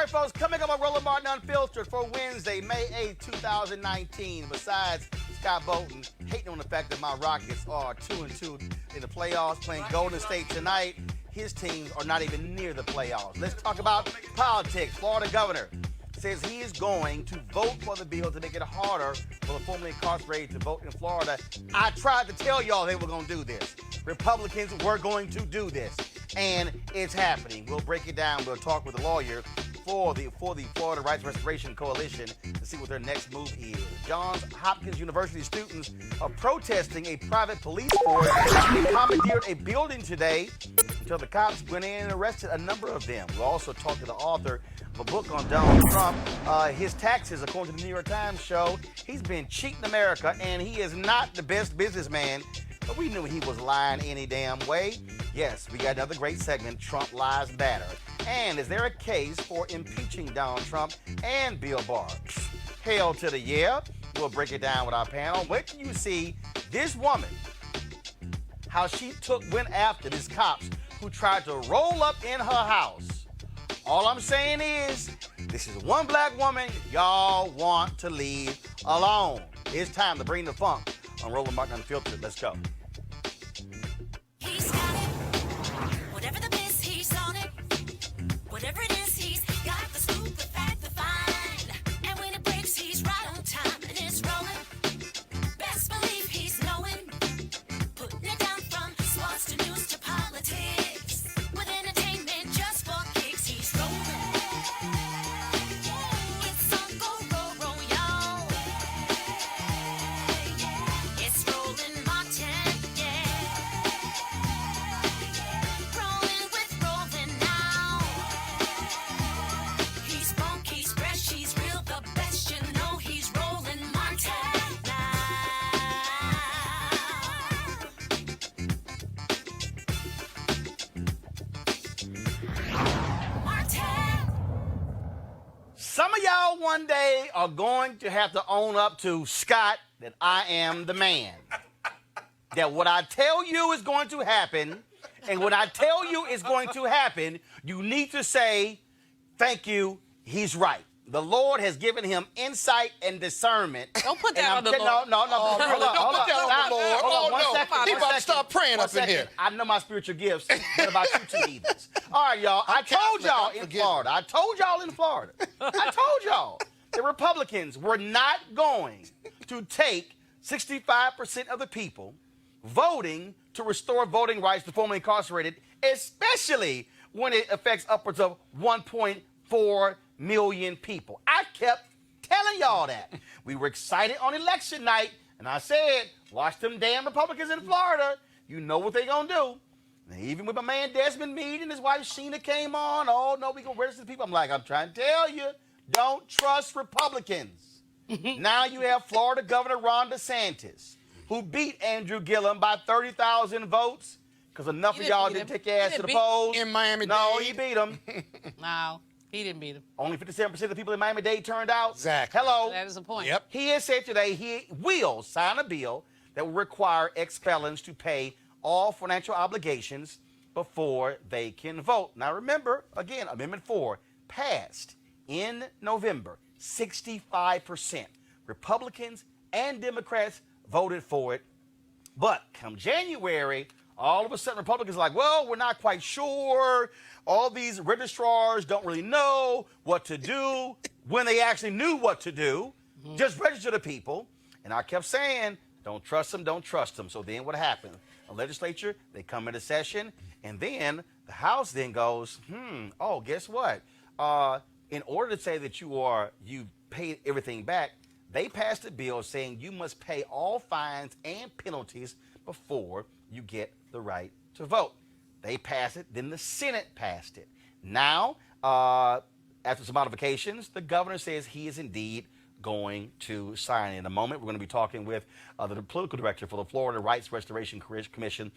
right, folks, coming up on Roland Martin Unfiltered for Wednesday, May 8, 2019. Besides Scott Bolton hating on the fact that my Rockets are 2-2 in the playoffs, playing Golden State tonight, his teams are not even near the playoffs. Let's talk about politics. Florida governor says he is going to vote for the bill to make it harder for the formerly incarcerated to vote in Florida. I tried to tell y'all they were going to do this. Republicans were going to do this, and it's happening. We'll break it down. We'll talk with a lawyer for the Florida Rights Restoration Coalition to see what their next move is. Johns Hopkins University students are protesting a private police force commandeered a building today until the cops went in and arrested a number of them. We'll also talk to the author of a book on Donald Trump. His taxes, according to the New York Times, show he's been cheating America, and he is not the best businessman. But we knew he was lying any damn way. Yes, we got another great segment, Trump Lies Matter. And is there a case for impeaching Donald Trump and Bill Barr? Hell to the yeah. We'll break it down with our panel. Wait till you see this woman, how she went after these cops who tried to roll up in her house. All I'm saying is, this is one black woman y'all want to leave alone. It's time to bring the funk on Roland Martin Unfiltered. Let's go. He's got it. Whatever the biz, he's on it. Whatever it is, he's got the scoop, the fact, the find. And when it breaks, he's right on time and it's rolling. Best believe he's knowing. Putting it down from sports to news to politics. With entertainment just for kicks, he's rolling. It's on go, roll, y'all. It's Roland Martin, yeah. Rolling with Roland now. He's funk, he's fresh, he's real, the best, you know he's Roland Martin now. Martin. Some of y'all one day are going to have to own up to, Scott, that I am the man. That what I tell you is going to happen, and when I tell you is going to happen, you need to say, thank you, he's right. The Lord has given him insight and discernment. Don't put that And on the I'm- Lord. No, Oh, hold really? on, Don't hold put on. that on the Stop. Lord. Hold on, Oh, one no. second, He one about to second. start praying One up in here. second. I know my spiritual gifts. What about you two heathens? All right, y'all. I told Catholic, y'all I'm in forgetting. Florida. I told y'all in Florida. I told y'all the Republicans were not going to take 65% of the people voting to restore voting rights to formerly incarcerated, especially when it affects upwards of 1.4 million people. I kept telling y'all that. We were excited on election night, and I said, watch them damn Republicans in Florida. You know what they gonna do. And even with my man Desmond Meade and his wife Sheena came on, oh no, we gonna register the people. I'm like, I'm trying to tell you, don't trust Republicans. Now you have Florida Governor Ron DeSantis, who beat Andrew Gillum by 30,000 votes, because enough He of didn't y'all beat didn't him. take your ass He to the didn't beat- polls. In Miami-Dade. No, he beat him. No, he didn't beat him. Only 57% of the people in Miami-Dade turned out. Exactly. Hello. That is the point. Yep. He has said today he will sign a bill that will require ex-felons to pay all financial obligations before they can vote. Now remember, again, Amendment 4 passed in November. 65%. Republicans and Democrats voted for it. But come January, all of a sudden Republicans are like, well, we're not quite sure. All these registrars don't really know what to do when they actually knew what to do. Just register the people. And I kept saying, don't trust them, don't trust them. So then what happened? The legislature, they come into session, and then the House then goes, oh, guess what? In order to say that you paid everything back, they passed a bill saying you must pay all fines and penalties before you get the right to vote. They passed it, then the Senate passed it. Now, after some modifications, the governor says he is indeed going to sign. In a moment, we're going to be talking with the political director for the Florida Rights Restoration Coalition.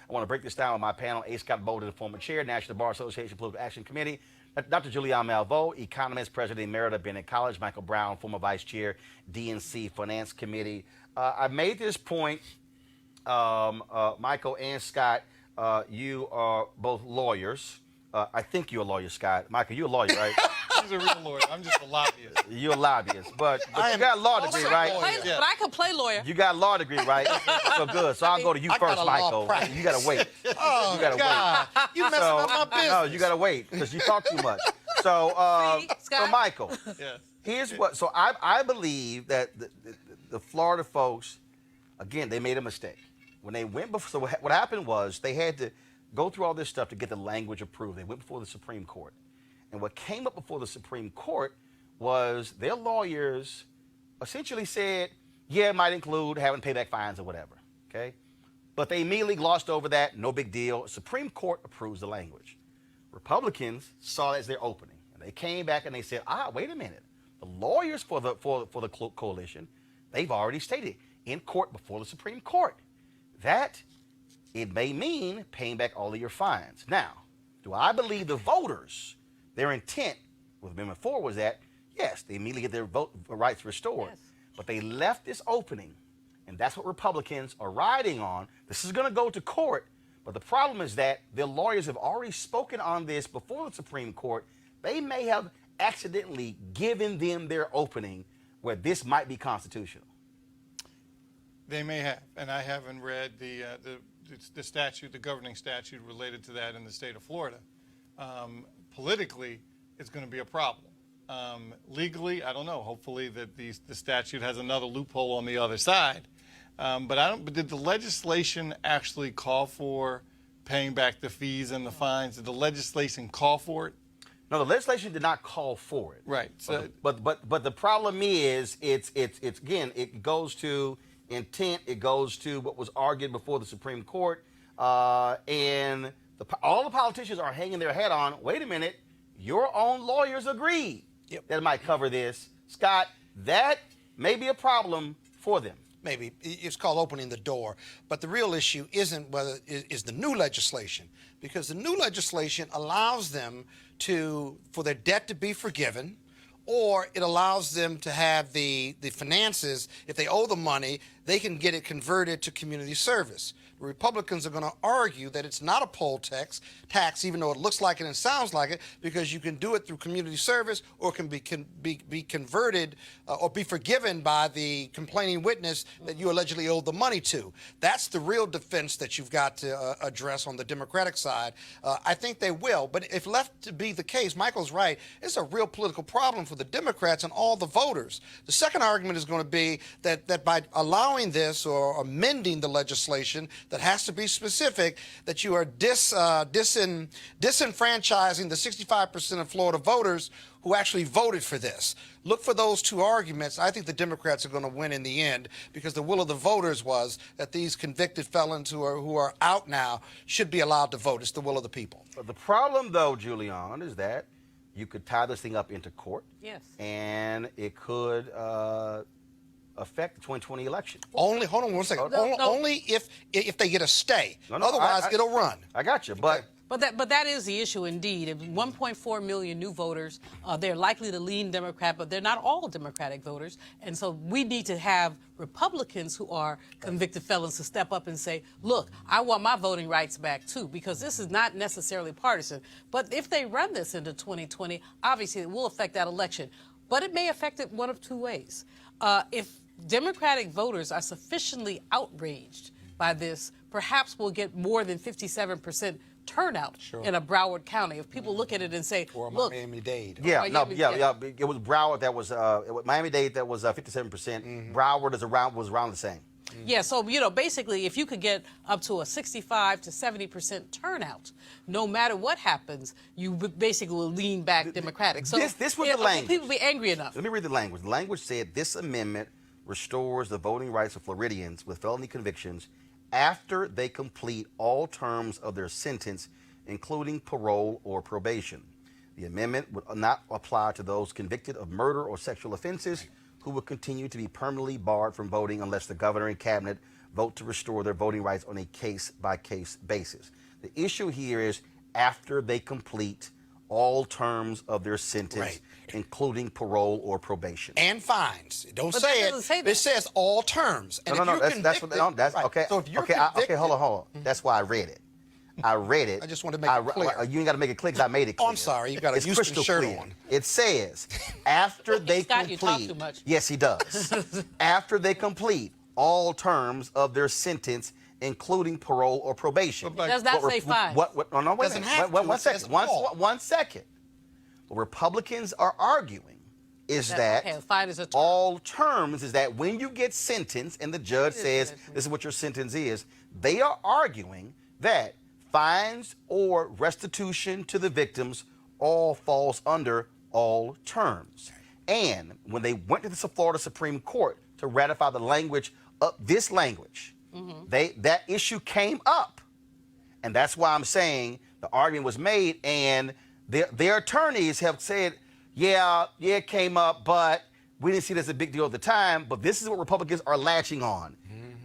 I want to break this down with my panel. A. Scott Bolton, former chair, National Bar Association Political Action Committee. Dr. Julian Malveaux, economist, president emerita of Bennett College. Michael Brown, former vice chair, DNC Finance Committee. I made this point, Michael and Scott, you are both lawyers. I think you're a lawyer, Scott. Michael, you're a lawyer, right? He's a real lawyer. I'm just a lobbyist. You're a lobbyist, but you got a law degree, right? Yeah. But I can play lawyer. You got a law degree, right? So good. So I'll go to you I got first, a law Michael. practice. You gotta wait. Oh, You gotta God. You messing So, up my business. No, you gotta wait because you talk too much. So, See, so Scott? Michael, Yes. here's what. So I believe that the Florida folks, again, they made a mistake when they went before. So what happened was they had to go through all this stuff to get the language approved. They went before the Supreme Court, and what came up before the Supreme Court was their lawyers essentially said, yeah, it might include having to pay back fines or whatever. Okay, but they immediately glossed over that. No big deal. Supreme Court approves the language. Republicans saw it as their opening, and they came back and they said, wait a minute. The lawyers for the coalition, they've already stated in court before the Supreme Court that it may mean paying back all of your fines. Now, do I believe the voters, their intent with Amendment 4 was that, yes, they immediately get their vote rights restored, Yes. but they left this opening, and that's what Republicans are riding on. This is going to go to court, but the problem is that their lawyers have already spoken on this before the Supreme Court. They may have accidentally given them their opening where this might be constitutional. They may have, and I haven't read the statute, the governing statute related to that in the state of Florida. Politically, it's going to be a problem. Legally, I don't know. Hopefully, that the statute has another loophole on the other side. But did the legislation actually call for paying back the fees and the fines? Did the legislation call for it? No, the legislation did not call for it. Right. So, But the problem is it's again, it goes to intent. It goes to what was argued before the Supreme Court, and all the politicians are hanging their head on. Wait a minute, your own lawyers agreed that it might cover this, Scott. That may be a problem for them. Maybe it's called opening the door, but the real issue isn't whether is the new legislation, because the new legislation allows them for their debt to be forgiven, or it allows them to have the finances. If they owe the money, they can get it converted to community service. The Republicans are going to argue that it's not a poll tax, even though it looks like it and sounds like it, because you can do it through community service, or can be converted or be forgiven by the complaining witness that you allegedly owed the money to. That's the real defense that you've got to address on the Democratic side. I think they will, but if left to be the case, Michael's right, it's a real political problem for the Democrats and all the voters. The second argument is going to be that by allowing this or amending the legislation that has to be specific, that you are disenfranchising the 65% of Florida voters who actually voted for this. Look for those two arguments. I think the Democrats are going to win in the end, because the will of the voters was that these convicted felons who are out now should be allowed to vote. It's the will of the people. But the problem, though, Julian, is that you could tie this thing up into court. Yes. And it could affect the 2020 election. Only, hold on one second. Only if they get a stay. Otherwise, it'll run. I got you, but. But that is the issue indeed. If 1.4 million new voters, they're likely to lean Democrat, but they're not all Democratic voters. And so we need to have Republicans who are convicted felons to step up and say, look, I want my voting rights back too, because this is not necessarily partisan. But if they run this into 2020, obviously it will affect that election. But it may affect it one of two ways. If Democratic voters are sufficiently outraged by this, perhaps we'll get more than 57% turnout in a Broward County. If people look at it and say, or look, Miami-Dade. Yeah. It was Broward that was Miami-Dade that was 57%. Broward was around the same. Yeah, so, basically, if you could get up to a 65 to 70% turnout, no matter what happens, you basically will lean back Democratic. So this was the language. People be angry enough. Let me read the language. The language said this amendment restores the voting rights of Floridians with felony convictions after they complete all terms of their sentence, including parole or probation. The amendment would not apply to those convicted of murder or sexual offenses who will continue to be permanently barred from voting unless the governor and cabinet vote to restore their voting rights on a case-by-case basis. The issue here is after they complete all terms of their sentence, including parole or probation. And fines. Don't But say that it. doesn't say that. It says all terms. And No, if you're that's convicted, that's right. okay. So if you're convicted, Okay, hold on. That's why I read it. I read it. I just want to make it clear. You ain't got to make it clear because I made it clear. Oh, I'm sorry. You got a It's Houston crystal shirt clear. on. It says, after they Scott, complete. you talk too much. Yes, he does. After they complete all terms of their sentence, including parole or probation. Does that say fine? Oh, no, wait a Doesn't minute. have One to. It says second. all. One second. What Republicans are arguing is that okay, fine is a term. all terms is that when you get sentenced and the judge says this is what your sentence is, they are arguing that fines or restitution to the victims all falls under all terms. And when they went to the Florida Supreme Court to ratify the language of this language, that issue came up. And that's why I'm saying the argument was made, and their attorneys have said, yeah, it came up, but we didn't see it as a big deal at the time. But this is what Republicans are latching on.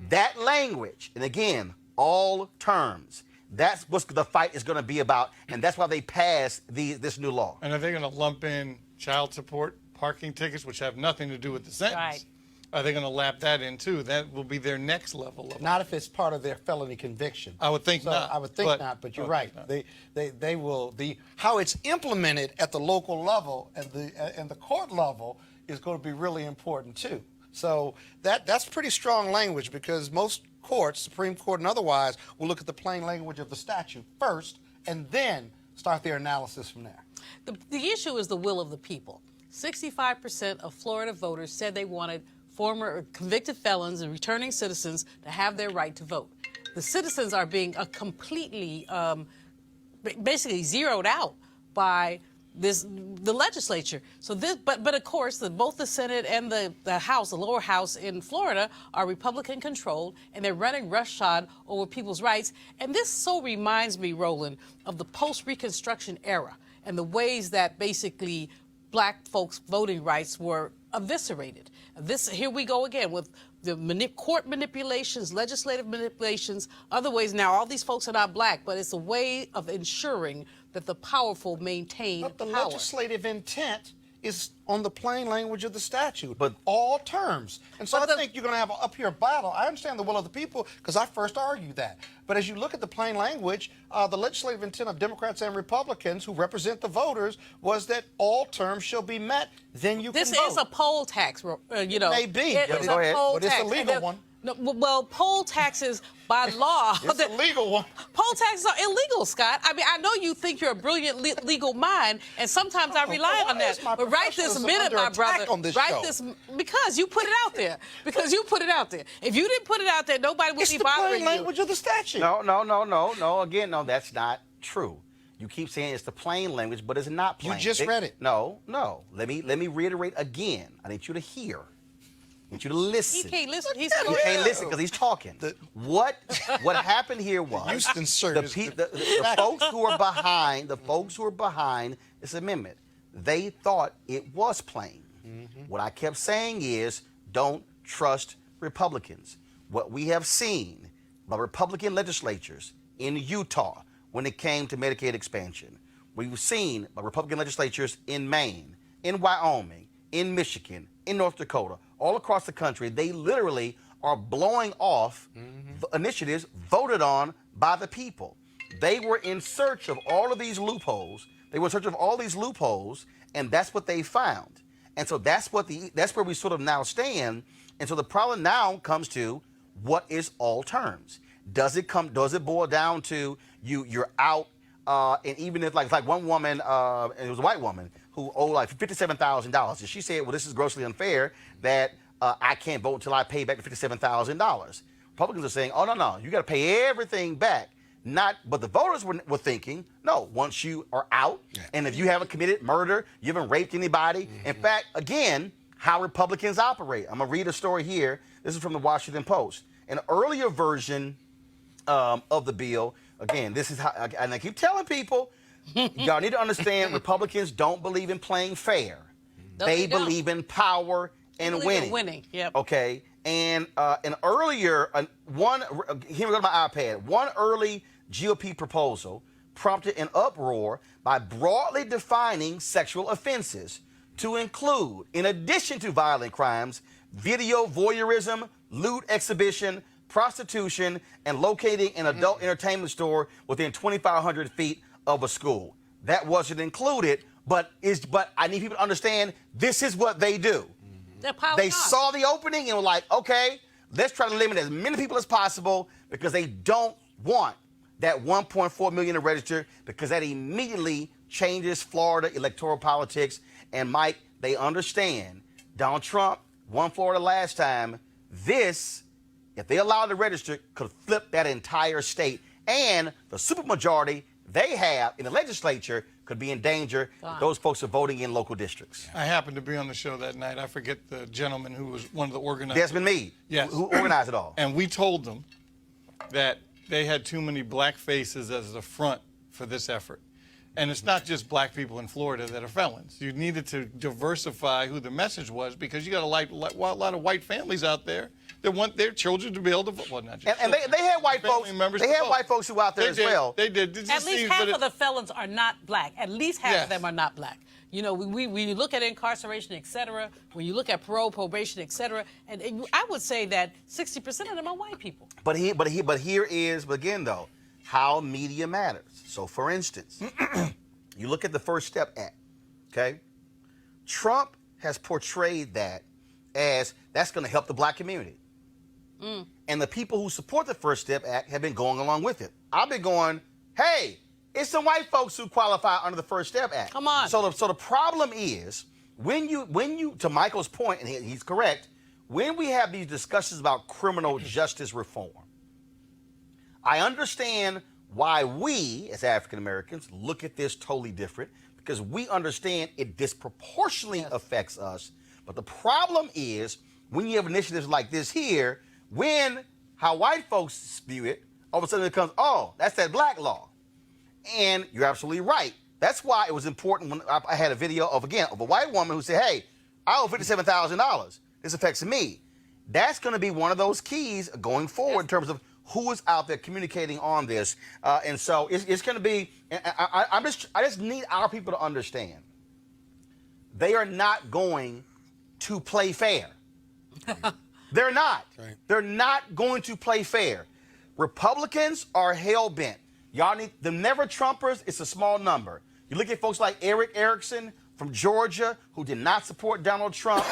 That language, and again, all terms, that's what the fight is going to be about, and that's why they passed this new law. And are they going to lump in child support, parking tickets, which have nothing to do with the sentence? Right. Are they going to lap that in too? That will be their next level of. Not if it's part of their felony conviction. I would think So not. I would think not, but you're right. They will. How it's implemented at the local level and the court level is going to be really important too. So that's pretty strong language, because most courts, Supreme Court and otherwise, will look at the plain language of the statute first and then start their analysis from there. The issue is the will of the people. 65% of Florida voters said they wanted former or convicted felons and returning citizens to have their right to vote. The citizens are being completely, basically zeroed out by the legislature. So but of course, both the Senate and the House, the lower house in Florida, are Republican controlled, and they're running roughshod over people's rights. And this so reminds me, Roland, of the post-Reconstruction era and the ways that basically black folks' voting rights were eviscerated. Here we go again with the court manipulations, legislative manipulations, other ways. Now, all these folks are not black, but it's a way of ensuring that the powerful maintain But the power. legislative intent is on the plain language of the statute, But all terms. And so But I think you're going to have an uphill battle. I understand the will of the people because I first argued that. But as you look at the plain language, the legislative intent of Democrats and Republicans who represent the voters was that all terms shall be met. Then you This can vote. is a poll tax, you know. may be. It Yeah, is go a ahead. poll But it's a tax. legal And one. No, well, poll taxes by law. It's a legal one. Poll taxes are illegal, Scott. I mean, I know you think you're a brilliant legal mind, and sometimes I rely on why that. is my But right this professionalism minute, under my attack brother, on this right show? this because you put it out there. Because you put it out there. If you didn't put it out there, nobody would It's be the bothering plain you. language of the statute. No. Again, no, that's not true. You keep saying it's the plain language, but it's not plain. You just read it. No. Let me reiterate again. I need you to hear. I need you to listen. He can't listen. He's He can't listen because he's talking. What happened here was Houston shirt is the folks who are behind this amendment, they thought it was plain. What I kept saying is, don't trust Republicans. What we have seen by Republican legislatures in Utah when it came to Medicaid expansion, we've seen by Republican legislatures in Maine, in Wyoming, in Michigan, in North Dakota, all across the country, they literally are blowing off initiatives voted on by the people. They were in search of all of these loopholes. And that's what they found. And so that's where we sort of now stand. And so the problem now comes to, what is all terms? Does it boil down to you're out, and even if like one woman, and it was a white woman who owed like $57,000, and she said, well, this is grossly unfair that I can't vote until I pay back the $57,000. Republicans are saying, oh, no, you got to pay everything back. But the voters were thinking, no, once you are out, and if you haven't committed murder, you haven't raped anybody. In fact, again, how Republicans operate. I'm going to read a story here. This is from the Washington Post. An earlier version of the bill, again, this is how, and I keep telling people, y'all need to understand, Republicans don't believe in playing fair. No, they don't. believe in power and winning. Yep. Okay. And here we go to my iPad. One early GOP proposal prompted an uproar by broadly defining sexual offenses to include, in addition to violent crimes, video voyeurism, lewd exhibition, prostitution, and locating an adult entertainment store within 2,500 feet of a school. That wasn't included, but I need people to understand this is what they do. They saw the opening and were like, okay, let's try to limit as many people as possible because they don't want that 1.4 million to register, because that immediately changes Florida electoral politics. And Mike, they understand Donald Trump won Florida last time. This, if they allow it to register, could flip that entire state. And the supermajority they have in the legislature could be in danger if those folks are voting in local districts. I happened to be on the show that night. I forget the gentleman who was one of the organizers. Desmond Meade, yes. who organized it all. And we told them that they had too many black faces as the front for this effort. And it's not just black people in Florida that are felons. You needed to diversify who the message was, because you got a lot of white families out there that want their children to be able to vote. Well, not just and they had white folks. They had white folks who out there as well. They did. At least half of the felons are not black. At least half of them are not black. You know, when you look at incarceration, et cetera, when you look at parole, probation, et cetera, and I would say that 60% of them are white people. But here is, again, though, how media matters. So, for instance, you look at the First Step Act, okay? Trump has portrayed that as that's going to help the black community. And the people who support the First Step Act have been going along with it. I've been going, hey, it's some white folks who qualify under the First Step Act. Come on. So the problem is, when you, to Michael's point, and he's correct, when we have these discussions about criminal justice reform, I understand why we, as African Americans, look at this totally different, because we understand it disproportionately affects us. But the problem is, when you have initiatives like this here, how white folks view it, all of a sudden it becomes, oh, that's that black law. And you're absolutely right. That's why it was important when I had a video of a white woman who said, hey, I owe $57,000. This affects me. That's going to be one of those keys going forward in terms of who is out there communicating on this. And so it's going to be, I just need our people to understand, they are not going to play fair. They're not. Right. They're not going to play fair. Republicans are hell-bent. Y'all need the never Trumpers. It's a small number. You look at folks like Eric Erickson from Georgia, who did not support Donald Trump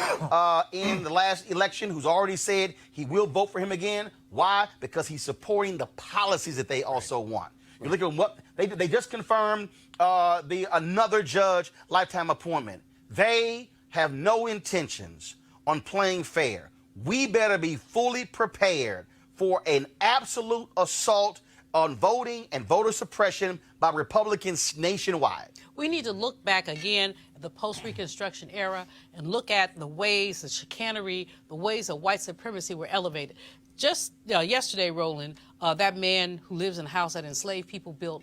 in the last election, who's already said he will vote for him again. Why? Because he's supporting the policies that they also want. You look at what they just confirmed another judge lifetime appointment. They have no intentions on playing fair. We better be fully prepared for an absolute assault on voting and voter suppression by Republicans nationwide. We need to look back again at the post-Reconstruction era and look at the ways, the chicanery, the ways of white supremacy were elevated. Just yesterday, Roland, that man who lives in a house that enslaved people built,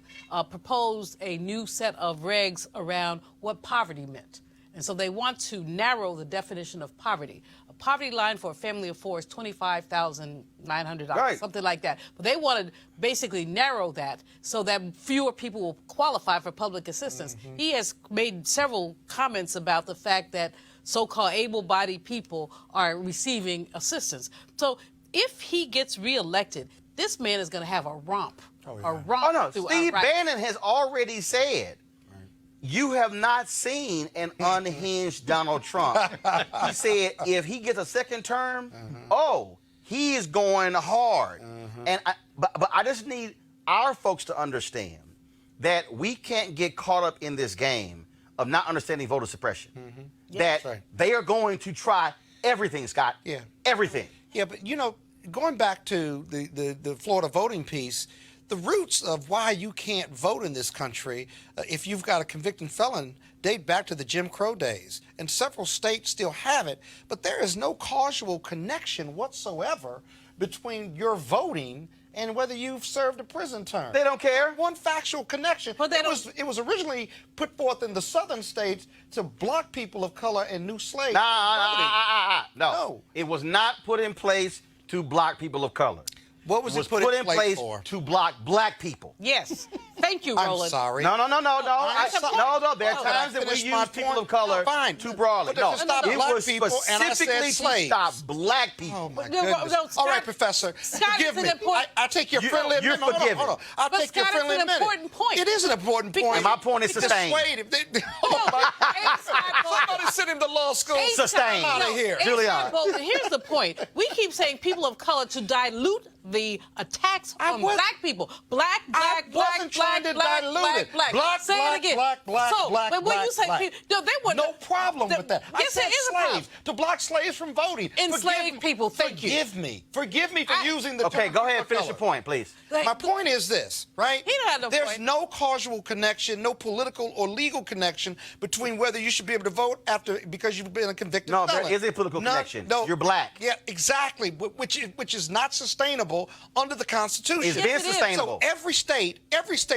proposed a new set of regs around what poverty meant. And so they want to narrow the definition of poverty. A poverty line for a family of four is $25,900, right, something like that. But they want to basically narrow that so that fewer people will qualify for public assistance. Mm-hmm. He has made several comments about the fact that so-called able-bodied people are receiving assistance. So if he gets reelected, this man is going to have a romp. A romp. Oh, no. Steve Bannon has already said, you have not seen an unhinged Donald Trump. He said if he gets a second term, he is going hard. And but I just need our folks to understand that we can't get caught up in this game of not understanding voter suppression. That they are going to try everything, Scott. Yeah. Everything. Yeah, but going back to the Florida voting piece, the roots of why you can't vote in this country if you've got a convicted felon date back to the Jim Crow days. And several states still have it, but there is no causal connection whatsoever between your voting and whether you've served a prison term. They don't care. One factual connection. But it was originally put forth in the southern states to block people of color and new slaves. No. It was not put in place to block people of color. What was it put in place for? To block black people. Yes. Thank you, I'm Roland. sorry. No. There are No, times that we finish my use people point? of color Fine. too broadly. But if it stopped it black was people and I said specifically to slaves. stop black people. Oh, my No, goodness. no, Scott- All right, Professor. Scott, forgive it's an me. important- I take your You're friendly amendment. Hold on, forgiven. hold on. I'll But take your Scott, it's friendly an amendment. important point. It is an important point. And my point is sustained. Somebody sent him to law school. Sustained. I'm out of here. Juliana. Here's the point. We keep saying people of color to dilute the attacks on black people. Black. Black. Say it again. But when you say people, no, they were no problem with that. Yes, I there said is a problem. slaves to block slaves from voting. Enslaved people. Thank you. Forgive me for using the term. Okay, go ahead and finish color. your point, please. My point is this, right? He don't have no There's point. no causal connection, no political or legal connection between whether you should be able to vote because you've been a convicted No, felon. there is a political connection. You're black. Yeah, exactly, which is not sustainable under the Constitution. It's been sustainable. So every state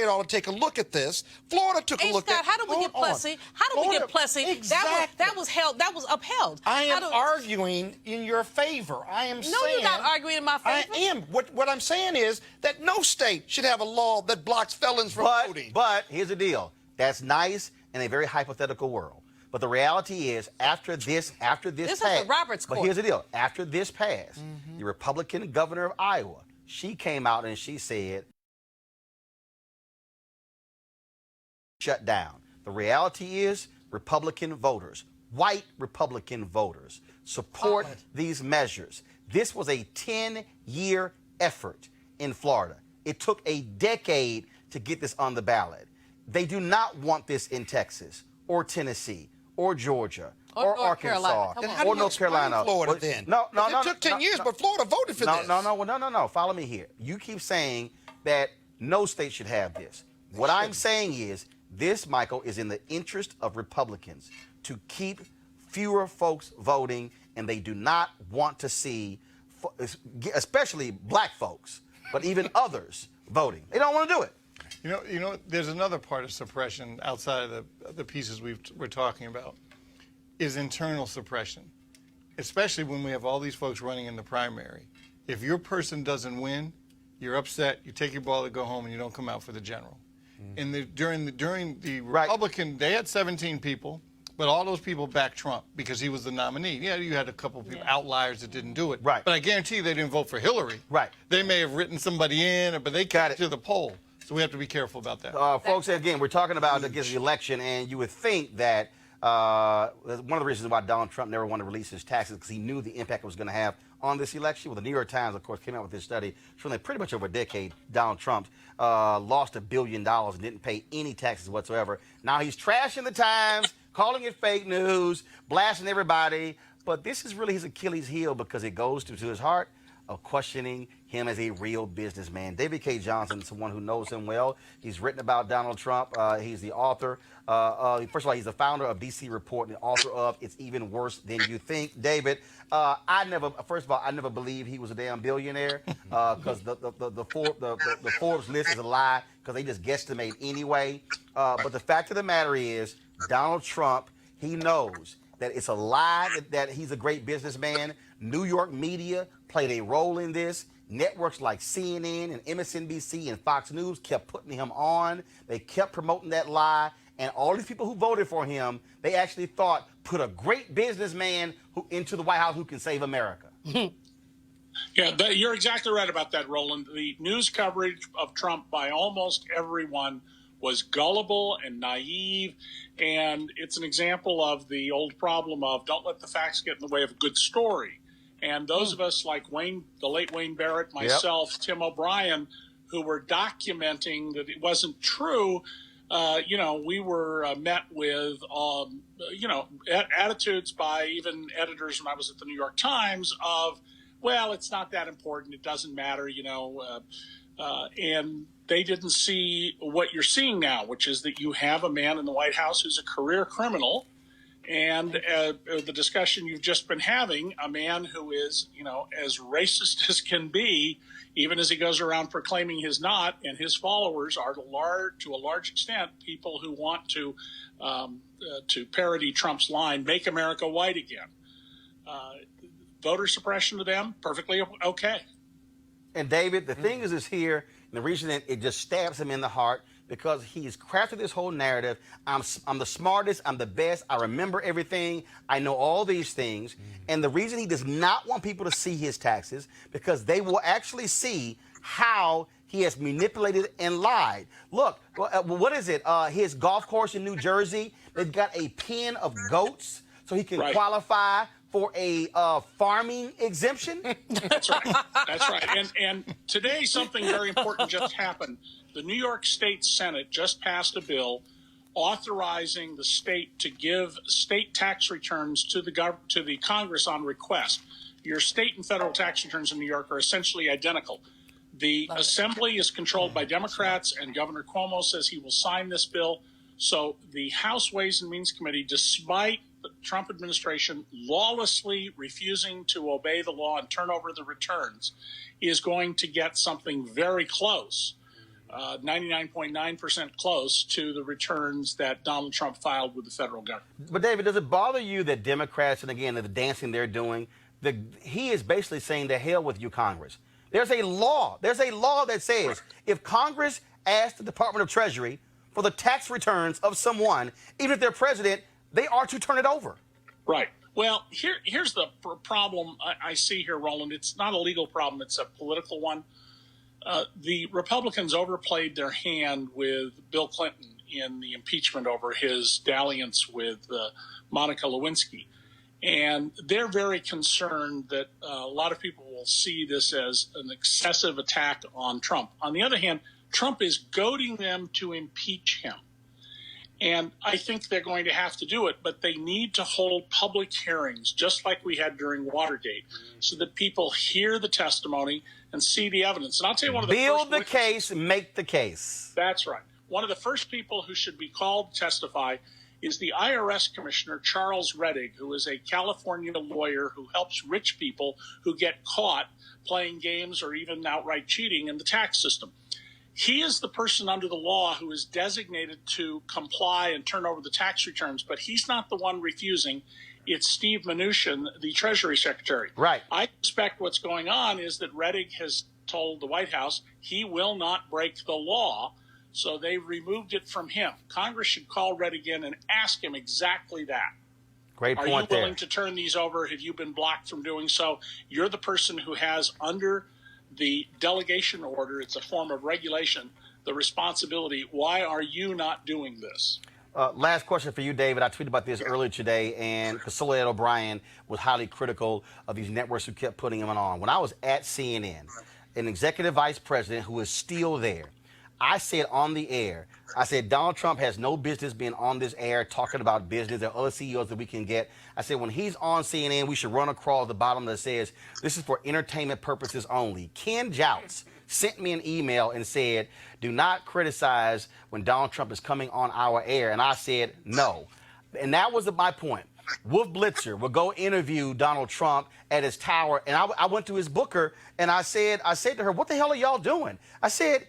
ought to take a look at this. Florida took a look Scott, at. how did we get Plessy? How did we get Plessy? Exactly. That was upheld. I am arguing in your favor. I am saying. No, you're not arguing in my favor. I am. What I'm saying is that no state should have a law that blocks felons from voting. But here's the deal. That's nice in a very hypothetical world. But the reality is, after this passed, is the Roberts but Court. here's the deal. After this passed, the Republican governor of Iowa, she came out and she said, shut down. The reality is, Republican voters, white Republican voters, support these measures. This was a 10-year effort in Florida. It took a decade to get this on the ballot. They do not want this in Texas or Tennessee or Georgia or Arkansas or North Carolina. Florida then. No. It took 10 years, but Florida voted for this. No. Follow me here. You keep saying that no state should have this. What I'm saying is this, Michael, is in the interest of Republicans to keep fewer folks voting, and they do not want to see, especially black folks, but even others voting. They don't want to do it. You know, there's another part of suppression outside of the pieces we're talking about, is internal suppression, especially when we have all these folks running in the primary. If your person doesn't win, you're upset, you take your ball to go home, and you don't come out for the general. And during the Republican, they had 17 people, but all those people backed Trump because he was the nominee. Yeah, you had a couple of people, outliers that didn't do it. Right. But I guarantee you they didn't vote for Hillary. Right. They may have written somebody in, but they came to the poll. So we have to be careful about that. Folks, again, we're talking about the election, and you would think that one of the reasons why Donald Trump never wanted to release his taxes because he knew the impact it was going to have on this election. Well, the New York Times, of course, came out with this study showing that pretty much over a decade, Donald Trump lost $1 billion and didn't pay any taxes whatsoever. Now he's trashing the Times, calling it fake news, blasting everybody. But this is really his Achilles heel because it goes to his heart of questioning him as a real businessman. David K. Johnson is someone who knows him well. He's written about Donald Trump. He's the author. First of all, he's the founder of DC Report and the author of It's Even Worse Than You Think. David, I never believed he was a damn billionaire because the Forbes list is a lie because they just guesstimate anyway. But the fact of the matter is, Donald Trump, he knows that it's a lie that he's a great businessman. New York media played a role in this. Networks like CNN and MSNBC and Fox News kept putting him on. They kept promoting that lie. And all these people who voted for him, they actually thought, put a great businessman into the White House who can save America. Yeah, you're exactly right about that, Roland. The news coverage of Trump by almost everyone was gullible and naive, and it's an example of the old problem of don't let the facts get in the way of a good story. And those of us like Wayne, the late Wayne Barrett, myself, Tim O'Brien, who were documenting that it wasn't true, we were met with, attitudes by even editors when I was at the New York Times of, well, it's not that important. It doesn't matter, and they didn't see what you're seeing now, which is that you have a man in the White House who's a career criminal. And the discussion you've just been having, a man who is, as racist as can be, even as he goes around proclaiming he's not, and his followers are to a large extent people who want to parody Trump's line, "Make America white again." Voter suppression to them, perfectly okay. And David, the thing is here, and the reason that it just stabs him in the heart, because he's crafted this whole narrative. I'm the smartest, I'm the best, I remember everything, I know all these things. And the reason he does not want people to see his taxes, because they will actually see how he has manipulated and lied. Look, what is it? His golf course in New Jersey, they've got a pen of goats so he can qualify for a farming exemption. That's right. That's right. And today something very important just happened. The New York State Senate just passed a bill authorizing the state to give state tax returns to the Congress on request. Your state and federal tax returns in New York are essentially identical. The Assembly is controlled by Democrats, and Governor Cuomo says he will sign this bill. So the House Ways and Means Committee, despite the Trump administration lawlessly refusing to obey the law and turn over the returns, is going to get something very close, 99.9% close to the returns that Donald Trump filed with the federal government. But David, does it bother you that Democrats, and again, the dancing they're doing, he is basically saying to hell with you, Congress. There's a law that says if Congress asks the Department of Treasury for the tax returns of someone, even if they're president, they are to turn it over. Right. Well, here's the problem I see here, Roland. It's not a legal problem. It's a political one. The Republicans overplayed their hand with Bill Clinton in the impeachment over his dalliance with Monica Lewinsky. And they're very concerned that a lot of people will see this as an excessive attack on Trump. On the other hand, Trump is goading them to impeach him. And I think they're going to have to do it, but they need to hold public hearings, just like we had during Watergate, so that people hear the testimony and see the evidence. And I'll tell you one of the Build the case, make the case. That's right. One of the first people who should be called to testify is the IRS Commissioner, Charles Rettig, who is a California lawyer who helps rich people who get caught playing games or even outright cheating in the tax system. He is the person under the law who is designated to comply and turn over the tax returns, but he's not the one refusing. It's Steve Mnuchin, the Treasury Secretary. Right. I suspect what's going on is that Rettig has told the White House he will not break the law, so they removed it from him. Congress should call Rettig in and ask him exactly that. Great point there. Are you willing to turn these over? Have you been blocked from doing so? You're the person who has under the delegation order, it's a form of regulation, the responsibility. Why are you not doing this? Last question for you, David. I tweeted about this earlier today, and Soledad O'Brien was highly critical of these networks who kept putting him on. When I was at CNN, an executive vice president who is still there, I said on the air, I said, Donald Trump has no business being on this air talking about business. There are other CEOs that we can get. I said, when he's on CNN, we should run across the bottom that says, this is for entertainment purposes only. Ken Jouts sent me an email and said, do not criticize when Donald Trump is coming on our air. And I said, no. And that was my point. Wolf Blitzer will go interview Donald Trump at his tower. And I went to his booker and I said to her, what the hell are y'all doing? I said,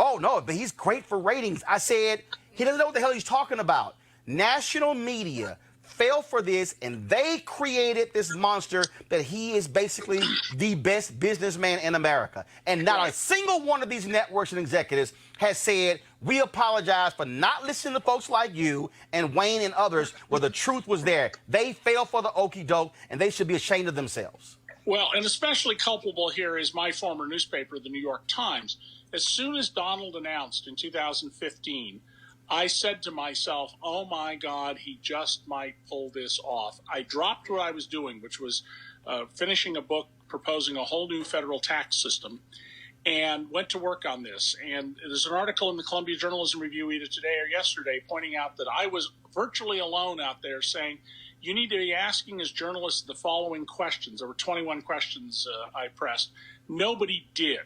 oh, no, but he's great for ratings. I said, he doesn't know what the hell he's talking about. National media fell for this, and they created this monster that he is basically the best businessman in America. And not a single one of these networks and executives has said, we apologize for not listening to folks like you and Wayne and others where the truth was there. They fell for the okie doke, and they should be ashamed of themselves. Well, and especially culpable here is my former newspaper, the New York Times. As soon as Donald announced in 2015, I said to myself, oh, my God, he just might pull this off. I dropped what I was doing, which was finishing a book proposing a whole new federal tax system, and went to work on this. And there's an article in the Columbia Journalism Review either today or yesterday pointing out that I was virtually alone out there saying, you need to be asking as journalists the following questions. There were 21 questions I pressed. Nobody did.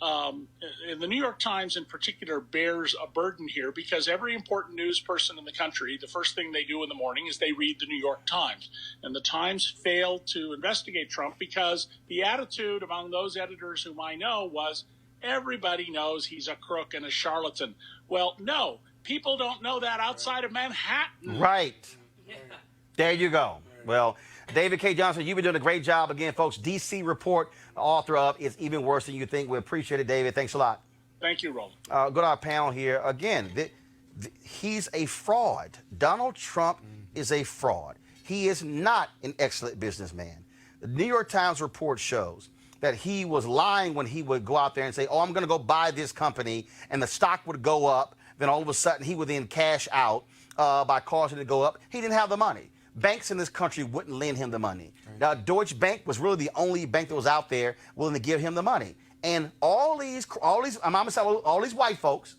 And the New York Times in particular bears a burden here because every important news person in the country, the first thing they do in the morning is they read the New York Times. And the Times failed to investigate Trump because the attitude among those editors whom I know was everybody knows he's a crook and a charlatan. Well, no, people don't know that outside of Manhattan. Right. There you go. Well, David K. Johnson, you've been doing a great job. Again, folks, DC Report, author of It's Even Worse Than You Think. We appreciate it, David. Thanks a lot. Thank you, Roland. Go to our panel here. Again, he's a fraud. Donald Trump is a fraud. He is not an excellent businessman. The New York Times report shows that he was lying when he would go out there and say, oh, I'm going to go buy this company, and the stock would go up. Then all of a sudden, he would then cash out by causing it to go up. He didn't have the money. Banks in this country wouldn't lend him the money. Right. Now, Deutsche Bank was really the only bank that was out there willing to give him the money. And all these white folks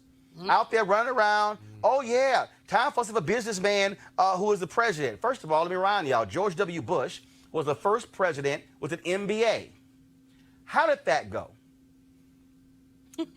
out there running around, oh, yeah, time for us to have a businessman who is the president. First of all, let me remind y'all, George W. Bush was the first president with an MBA. How did that go?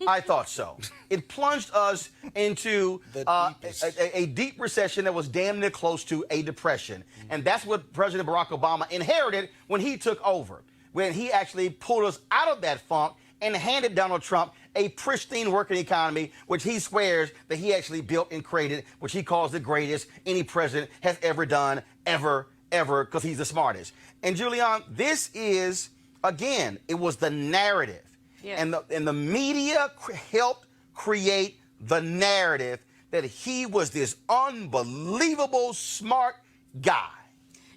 I thought so. It plunged us into a deep recession that was damn near close to a depression. And that's what President Barack Obama inherited when he took over, when he actually pulled us out of that funk and handed Donald Trump a pristine working economy, which he swears that he actually built and created, which he calls the greatest any president has ever done, ever, because he's the smartest. And Julian, this is, again, it was the narrative. Yeah. And the media helped create the narrative that he was this unbelievable smart guy.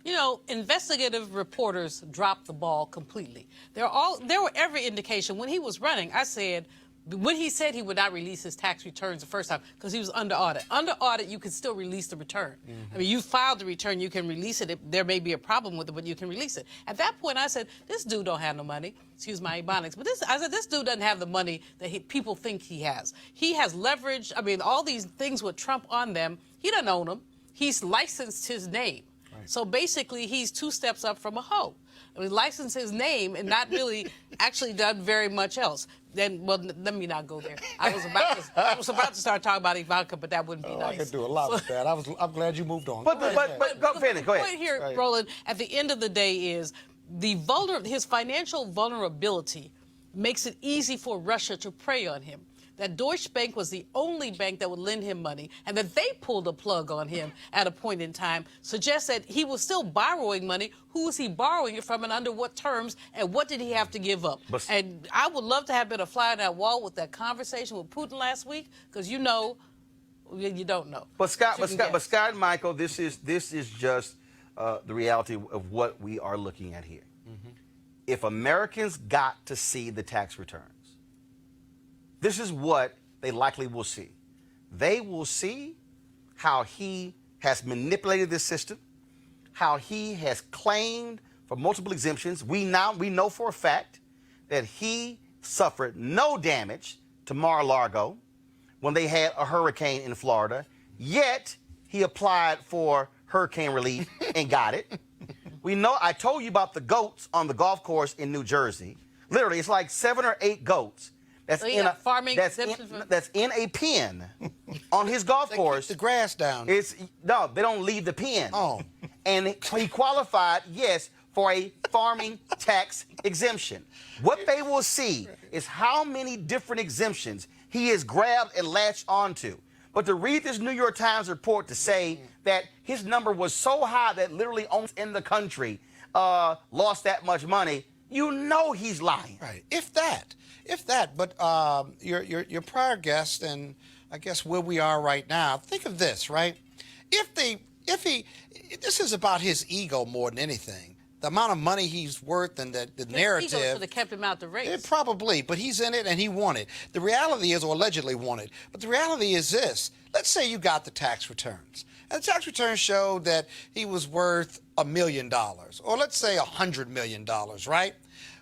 You know, investigative reporters dropped the ball completely. There were every indication when he was running. I said, when he said he would not release his tax returns the first time because he was under audit. Under audit, you can still release the return. I mean, you filed the return, you can release it. There may be a problem with it, but you can release it. At that point, I said, this dude don't have no money. Excuse my ebonics. But I said, this dude doesn't have the money that people think he has. He has leverage. I mean, all these things with Trump on them, he doesn't own them. He's licensed his name. Right. So basically, he's 2 steps up from a hoe. I mean, licensed his name and not really actually done very much else. Then, well, let me not go there. I was about to start talking about Ivanka, but that wouldn't be nice. I could do a lot with that. I'm glad you moved on. But go finish. Go ahead. The point here, Roland, at the end of the day is his financial vulnerability makes it easy for Russia to prey on him. That Deutsche Bank was the only bank that would lend him money, and that they pulled a plug on him at a point in time suggests that he was still borrowing money. Who was he borrowing it from, and under what terms, and what did he have to give up? And I would love to have been a fly on that wall with that conversation with Putin last week, because you know, you don't know. But Scott and Michael, this is just the reality of what we are looking at here. If Americans got to see the tax returns, this is what they likely will see. They will see how he has manipulated this system, how he has claimed for multiple exemptions. We know for a fact that he suffered no damage to Mar-a-Lago when they had a hurricane in Florida, yet he applied for hurricane relief and got it. We know, I told you about the goats on the golf course in New Jersey. Literally, it's like 7 or 8 goats. That's in a pen on his golf course. Keep the grass down. No, they don't leave the pen. Oh. And he qualified, yes, for a farming tax exemption. What they will see is how many different exemptions he has grabbed and latched onto. But to read this New York Times report to say that his number was so high that literally almost in the country lost that much money, you know he's lying. Right. If that. But your prior guest, and I guess where we are right now, think of this, right? This is about his ego more than anything. The amount of money he's worth and the narrative. His ego should have kept him out the race. Probably, but he's in it and he won it. The reality is, or allegedly won it, but the reality is this. Let's say you got the tax returns. And the tax returns showed that he was worth $1 million, or let's say $100 million, right?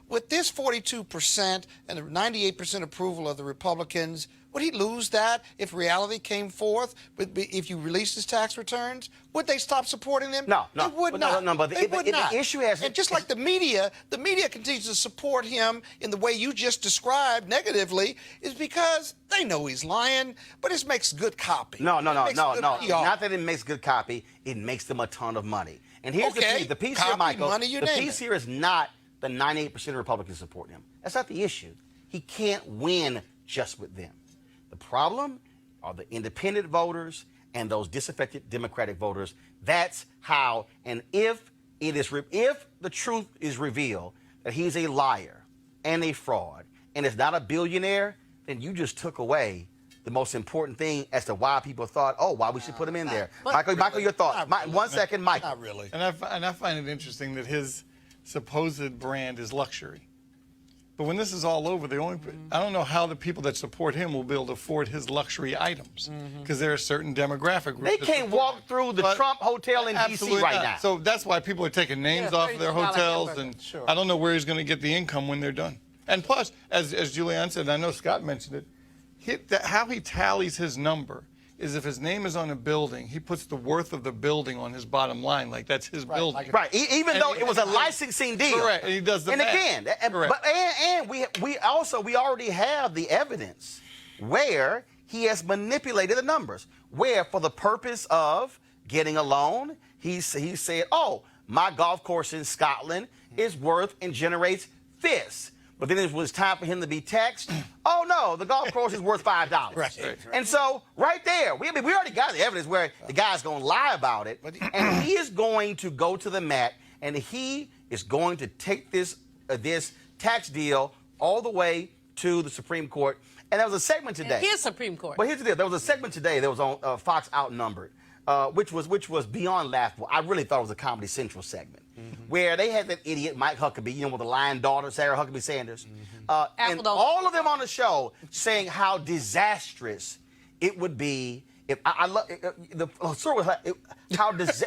With this 42% and the 98% approval of the Republicans, would he lose that if reality came forth? If you released his tax returns, would they stop supporting him? No. They would not. No, but the issue has... And just like the media continues to support him in the way you just described negatively, is because they know he's lying, but it makes good copy. No. Not that it makes good copy. It makes them a ton of money. And here's the piece here, Michael. The piece here is not the 98% of Republicans support him. That's not the issue. He can't win just with them. The problem are the independent voters and those disaffected Democratic voters. That's how. And if if the truth is revealed that he's a liar and a fraud and is not a billionaire, then you just took away the most important thing as to why people thought, oh, why we should put him in there. Michael, your thoughts. Not really. 1 second, Michael. Not really. And I find it interesting that his supposed brand is luxury. But when this is all over, I don't know how the people that support him will be able to afford his luxury items, because there are certain demographic groups. They that can't support walk him. through the But Trump Hotel in D.C. absolutely right not. now. So that's why people are taking names Yeah, off of their $32 hotels, hamburger. and Sure. I don't know where he's going to get the income when they're done. And plus, as Julianne said, and I know Scott mentioned it, how he tallies his number is if his name is on a building, he puts the worth of the building on his bottom line, like that's his building. like Right, even though And- it was a licensing deal. Correct, and he does the And math. again, Correct. but and we already have the evidence where he has manipulated the numbers, where for the purpose of getting a loan, he said, oh, my golf course in Scotland is worth and generates this. But then it was time for him to be taxed. Oh no, the golf course is worth $5. Right. And so right there, we already got the evidence where the guy's going to lie about it, and he is going to go to the mat, and he is going to take this tax deal all the way to the Supreme Court. And there was a segment today. Here's Supreme Court. But here's the deal. There was a segment today that was on Fox Outnumbered, which was beyond laughable. I really thought it was a Comedy Central segment, where they had that idiot Mike Huckabee, with the lying daughter, Sarah Huckabee Sanders, and don't- all of them on the show saying how disastrous it would be if I love the story was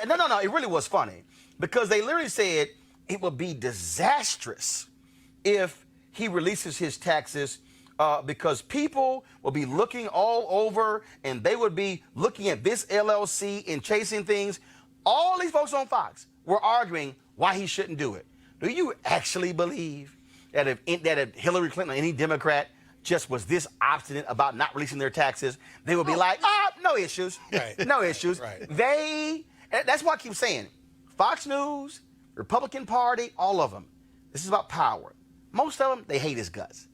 no, it really was funny because they literally said it would be disastrous if he releases his taxes. Because people will be looking all over and they would be looking at this LLC and chasing things. All these folks on Fox were arguing why he shouldn't do it. Do you actually believe that if Hillary Clinton or any Democrat just was this obstinate about not releasing their taxes, they would be like, no issues. Right. No issues. Right. That's why I keep saying, Fox News, Republican Party, all of them. This is about power. Most of them, they hate his guts.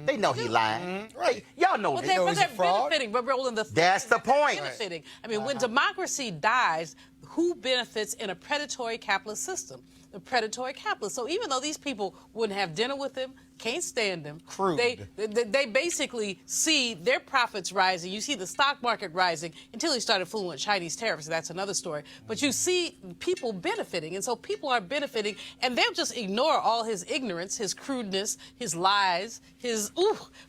They know he lying. Right. Y'all know But that. know they're he's a fraud. benefiting. But Roland, That's the point. benefiting. I mean, when democracy dies, who benefits in a predatory capitalist system? The predatory capitalists. So even though these people wouldn't have dinner with him, can't stand him, Crude. they basically see their profits rising. You see the stock market rising until he started fooling with Chinese terrorists. That's another story. But you see people benefiting, and so people are benefiting, and they'll just ignore all his ignorance, his crudeness, his lies, his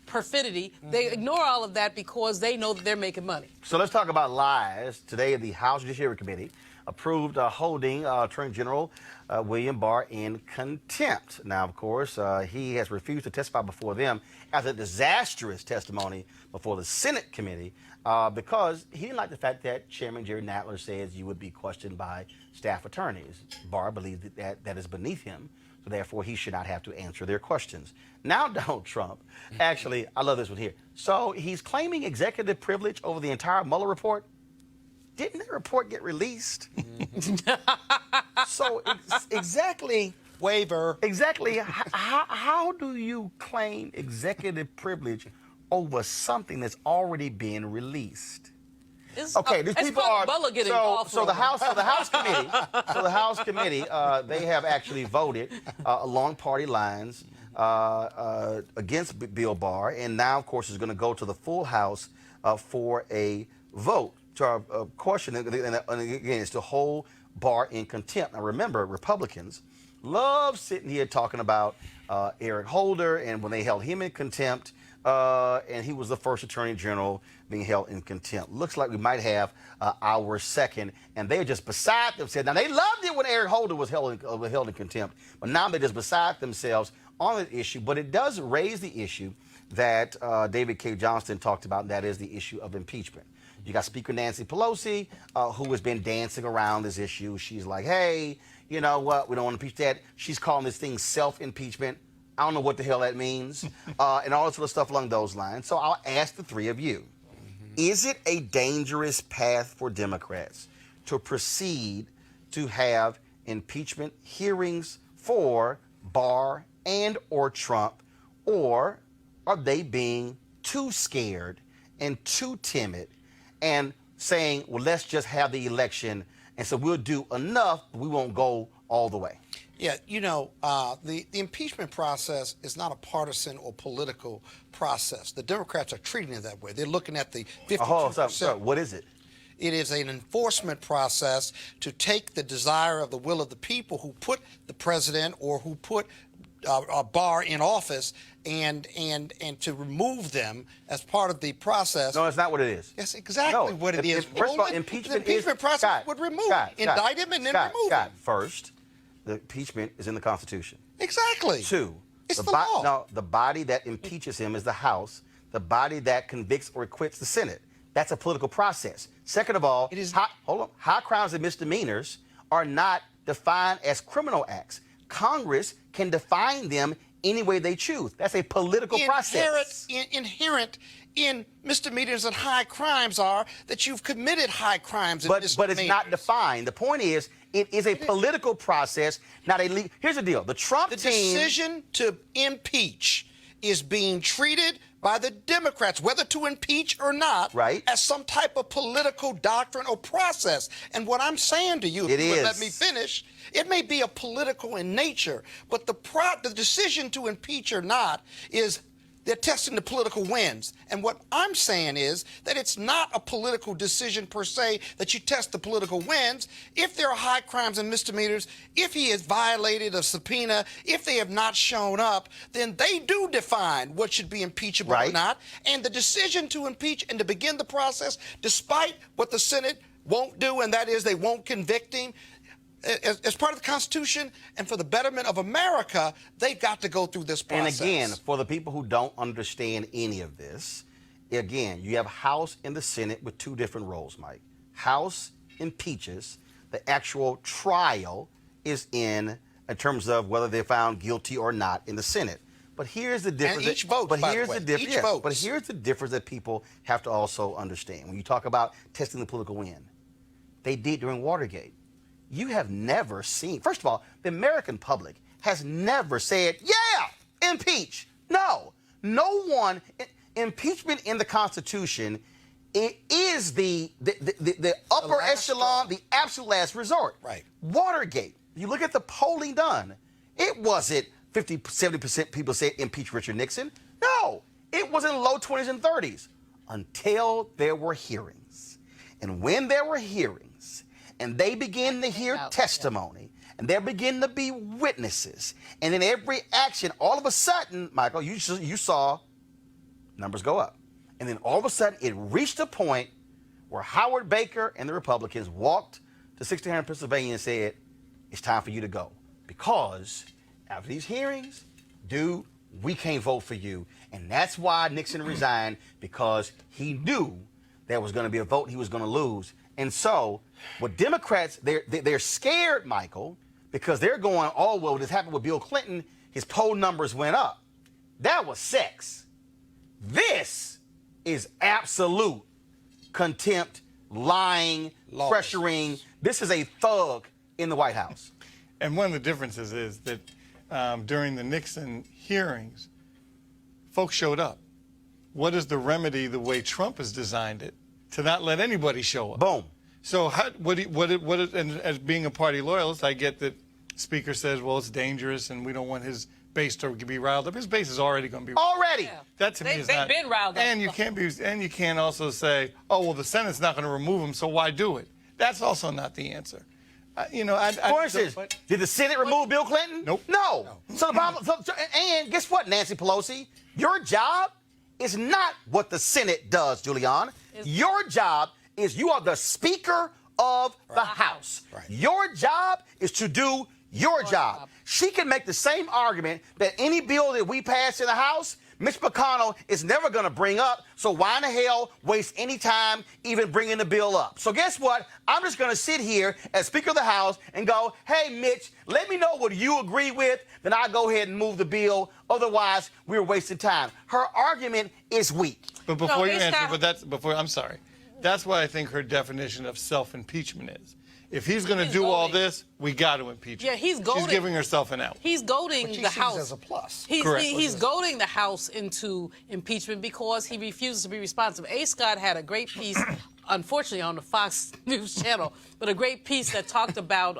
perfidy. They ignore all of that because they know that they're making money. So let's talk about lies. Today, the House Judiciary Committee approved holding Attorney General William Barr in contempt. Now, of course, he has refused to testify before them as a disastrous testimony before the Senate committee because he didn't like the fact that Chairman Jerry Nadler says you would be questioned by staff attorneys. Barr believes that is beneath him, so therefore he should not have to answer their questions. Now, Donald Trump, actually, I love this one here. So he's claiming executive privilege over the entire Mueller report. Didn't that report get released? So exactly how do you claim executive privilege over something that's already been released? Okay, these people are so the House committee they have actually voted along party lines against Bill Barr, and now of course is going to go to the full House for a vote. To our question, and again, it's to hold Barr in contempt. Now, remember, Republicans love sitting here talking about Eric Holder and when they held him in contempt, and he was the first Attorney General being held in contempt. Looks like we might have our second, and they're just beside themselves. Now, they loved it when Eric Holder was held in contempt, but now they're just beside themselves on the issue. But it does raise the issue that David K. Johnston talked about, and that is the issue of impeachment. You got Speaker Nancy Pelosi, who has been dancing around this issue. She's like, hey, you know what? We don't want to impeach that. She's calling this thing self-impeachment. I don't know what the hell that means, and all this sort of stuff along those lines. So I'll ask the three of you. Is it a dangerous path for Democrats to proceed to have impeachment hearings for Barr and or Trump, or are they being too scared and too timid and saying, well, let's just have the election And so we'll do enough, but we won't go all the way. Yeah, the impeachment process is not a partisan or political process. The Democrats are treating it that way. They're looking at the 52%. So what is it? It is an enforcement process to take the desire of the will of the people who put the president or who put Barr in office and to remove them as part of the process. No, that's not what it is. That's exactly what it is. First of all, impeachment the impeachment process would remove, indict him, and then remove him. First, the impeachment is in the Constitution. Exactly. Two, it's the law. No, the body that impeaches him is the House. The body that convicts or acquits the Senate. That's a political process. Second of all, high crimes and misdemeanors are not defined as criminal acts. Congress can define them any way they choose. That's a political process. Inherent in misdemeanors and high crimes are that you've committed high crimes and misdemeanors. But it's not defined. The point is, it is a political process, not a legal. Here's the deal. The decision to impeach is being treated by the Democrats, whether to impeach or not, as some type of political doctrine or process. And what I'm saying to you, if you would let me finish, it may be a political in nature, but the decision to impeach or not is they're testing the political winds. And what I'm saying is that it's not a political decision per se that you test the political winds. If there are high crimes and misdemeanors, if he has violated a subpoena, if they have not shown up, then they do define what should be impeachable or not. And the decision to impeach and to begin the process, despite what the Senate won't do, and that is they won't convict him, as part of the Constitution and for the betterment of America, they've got to go through this process. And again, for the people who don't understand any of this, again, you have House and the Senate with two different roles, Mike. House impeaches. The actual trial is in terms of whether they're found guilty or not in the Senate. But here's the difference. And each vote, by the way. Each vote. But here's the difference that people have to also understand. When you talk about testing the political wind, they did during Watergate. You have never seen, first of all, the American public has never said, yeah, impeach. No one, impeachment in the Constitution, it is the upper echelon, the absolute last resort. Right. Watergate, you look at the polling done, it wasn't 50, 70% people say impeach Richard Nixon. No, it was in low 20s and 30s until there were hearings. And when there were hearings, and they begin to hear testimony, and there begin to be witnesses, and in every action, all of a sudden, Michael, you saw numbers go up. And then all of a sudden, it reached a point where Howard Baker and the Republicans walked to 1600 Pennsylvania and said, it's time for you to go. Because after these hearings, dude, we can't vote for you. And that's why Nixon resigned, because he knew there was going to be a vote he was going to lose. And so, what Democrats, they're scared, Michael, because they're going, oh, well, this happened with Bill Clinton. His poll numbers went up. That was sex. This is absolute contempt, lying, pressuring. This is a thug in the White House. And one of the differences is that during the Nixon hearings, folks showed up. What is the remedy the way Trump has designed it? To not let anybody show up. Boom. So and as being a party loyalist, I get that Speaker says, well, it's dangerous and we don't want his base to be riled up. His base is already going to be already. Yeah. That to me is not. They've been riled up. And you can't also say, oh, well, the Senate's not going to remove him, so why do it? That's also not the answer. For instance, did the Senate remove Bill Clinton? Nope. No. So the problem, and guess what, Nancy Pelosi? Your job is not what the Senate does, Julian. Your job is you are the Speaker of the House. Right. Your job is to do your job. She can make the same argument that any bill that we pass in the House, Mitch McConnell is never going to bring up, so why in the hell waste any time even bringing the bill up? So guess what? I'm just going to sit here as Speaker of the House and go, hey, Mitch, let me know what you agree with, then I'll go ahead and move the bill. Otherwise, we're wasting time. Her argument is weak. But before you answer, I'm sorry. That's what I think her definition of self-impeachment is. If he's going to do all this, we got to impeach him. Yeah, he's goading. She's giving herself an out. He's goading the House as a plus. He's goading the House into impeachment because he refuses to be responsive. A. Scott had a great piece unfortunately on the Fox News channel, but a great piece that talked about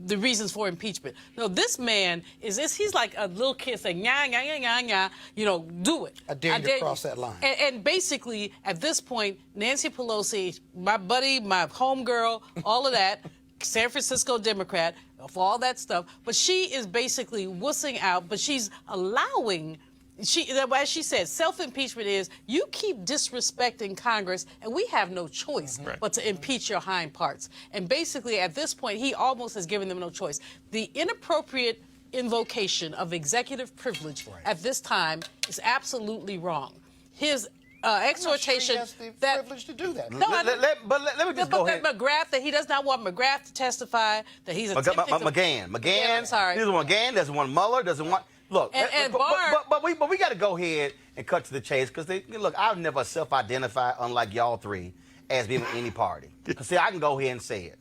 the reasons for impeachment. No, this man he's like a little kid saying, "Nya, nya, nya, nya, nya," you know, do it. I dare you to cross that line. And basically, at this point, Nancy Pelosi, my buddy, my homegirl, all of that, San Francisco Democrat, for all that stuff, but she is basically wussing out, but she's allowing. As she said, self-impeachment is you keep disrespecting Congress, and we have no choice but to impeach your hind parts. And basically, at this point, he almost has given them no choice. The inappropriate invocation of executive privilege at this time is absolutely wrong. His exhortation I'm not sure he has the privilege to do that. No, let me just go ahead. McGrath, that he does not want McGrath to testify, that he's attempting to... McGahn. I'm sorry. He doesn't want McGahn, doesn't want Mueller, doesn't want... Look, but we got to go ahead and cut to the chase because look, I've never self-identified, unlike y'all three, as being with any party. See, I can go ahead and say it.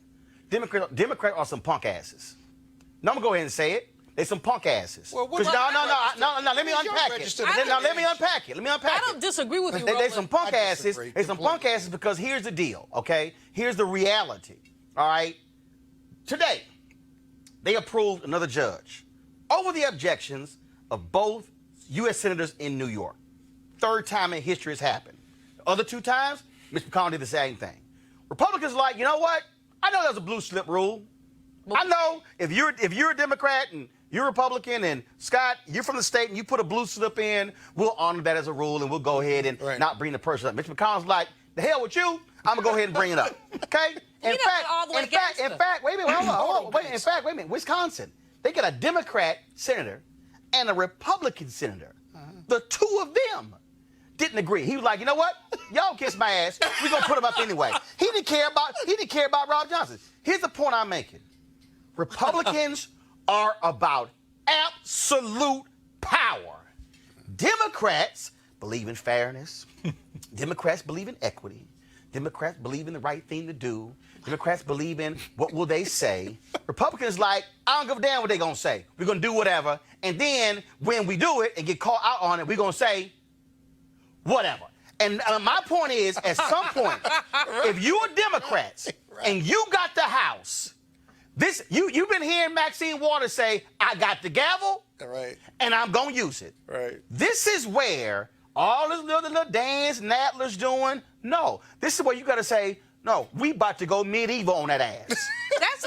Democrat are some punk asses. No, I'm gonna go ahead and say it. They some punk asses. Well, no. Let me unpack it. Let me unpack it. I don't disagree with you, They some punk asses. disagree They some punk asses because here's the deal. Okay, here's the reality. All right. Today, they approved another judge over the objections of both U.S. senators in New York. Third time in history has happened. The other two times, Mitch McConnell did the same thing. Republicans are like, you know what? I know there's a blue slip rule. I know if you're a Democrat and you're a Republican and Scott, you're from the state and you put a blue slip in, we'll honor that as a rule and we'll go ahead and not bring the person up. Mitch McConnell's like, the hell with you, I'm gonna go ahead and bring it up. Okay? In fact, wait a minute, hold on. In fact, wait a minute, Wisconsin, they got a Democrat senator and a Republican senator. The two of them didn't agree. He was like, you know what? Y'all kiss my ass. We're gonna put him up anyway. He didn't care about Rob Johnson. Here's the point I'm making. Republicans are about absolute power. Democrats believe in fairness. Democrats believe in equity. Democrats believe in the right thing to do. Democrats believe in what will they say. Republicans like, I don't give a damn what they're going to say. We're going to do whatever. And then when we do it and get caught out on it, we're going to say whatever. And my point is, at some point, if you're Democrats and you got the House, you've been hearing Maxine Waters say, I got the gavel and I'm going to use it. This is where all this little dance Nadler's doing, no. This is where you got to say, no, we about to go medieval on that ass.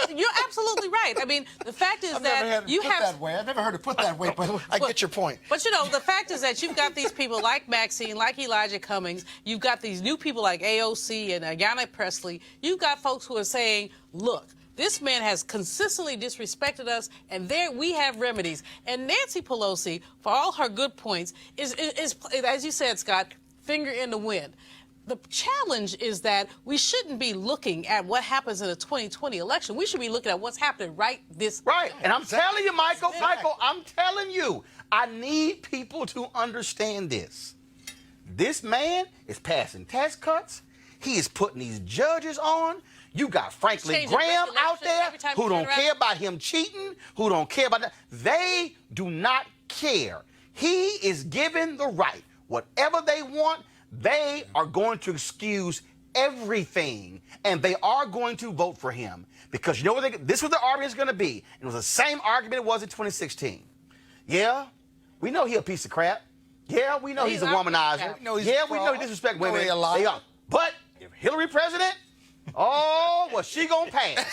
You're absolutely right. I mean, the fact is that you have... I've never heard it put that way, but I get your point. But, you know, the fact is that you've got these people like Maxine, like Elijah Cummings. You've got these new people like AOC and Ayanna Pressley. You've got folks who are saying, look, this man has consistently disrespected us, and there we have remedies. And Nancy Pelosi, for all her good points, is as you said, Scott, finger in the wind. The challenge is that we shouldn't be looking at what happens in the 2020 election. We should be looking at what's happening right this Right. And I'm telling you, Michael, I'm telling you, I need people to understand this. This man is passing tax cuts. He is putting these judges on. You got Franklin Graham out there who don't care about him cheating, who don't care about that. They do not care. He is given the right. Whatever they want, they are going to excuse everything, and they are going to vote for him. Because you know what this was the argument is going to be. It was the same argument it was in 2016. Yeah, we know he's a piece of crap. Yeah, we know he's a womanizer. Yeah, we know he disrespects women. But if Hillary president, oh, well, she gonna pass.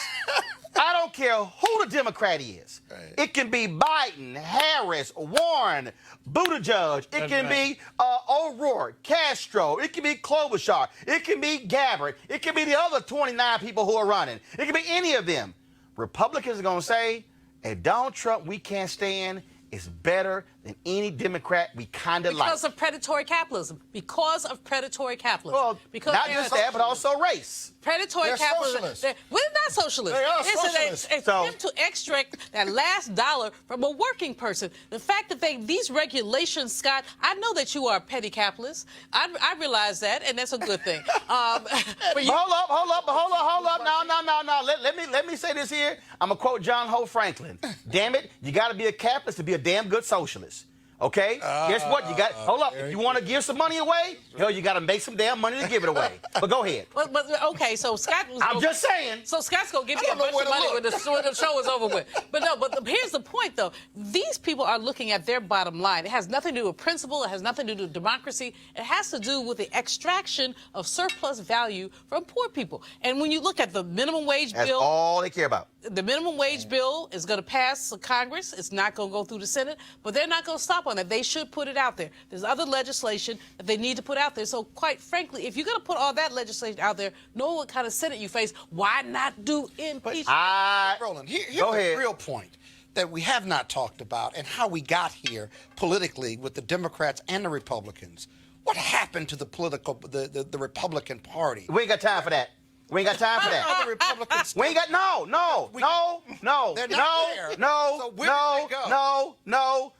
I don't care who the Democrat is. It can be Biden, Harris, Warren, Buttigieg. It can be O'Rourke, Castro. It can be Klobuchar. It can be Gabbard. It can be the other 29 people who are running. It can be any of them. Republicans are gonna say, hey, Donald Trump, we can't stand. Is better than any Democrat we kind of like. Because of predatory capitalism. Because of predatory capitalism. Well, not just that, but also race. Predatory capitalism. We're not socialists. They are socialists. It's an attempt to extract that last dollar from a working person. The fact that these regulations, Scott, I know that you are a petty capitalist. I realize that, and that's a good thing. Hold up. No. Let me say this here. I'm going to quote John Hope Franklin. Damn it, you got to be a capitalist to be a damn good socialist. Okay? Guess what? You got, hold up. If you want to give some money away, hell, you got to make some damn money to give it away. But go ahead. But okay, so Scott was I'm just saying. So Scott's gonna give me a bunch of money when the show is over with. But no, here's the point though. These people are looking at their bottom line. It has nothing to do with principle. It has nothing to do with democracy. It has to do with the extraction of surplus value from poor people. And when you look at the minimum wage That's bill, all they care about. the minimum wage bill is going to pass Congress. It's not going to go through the Senate, but they're not going to stop on that. They should put it out there. There's other legislation that they need to put out there. So quite frankly, if you're going to put all that legislation out there, knowing what kind of Senate you face, why not do impeachment? Roland, here's Go the ahead. real point that we have not talked about and how we got here politically with the Democrats and the Republicans. What happened to the Republican Party? We ain't got time for that. We ain't got time for that. Other Republicans. We ain't got no. They're not there. So where did they go?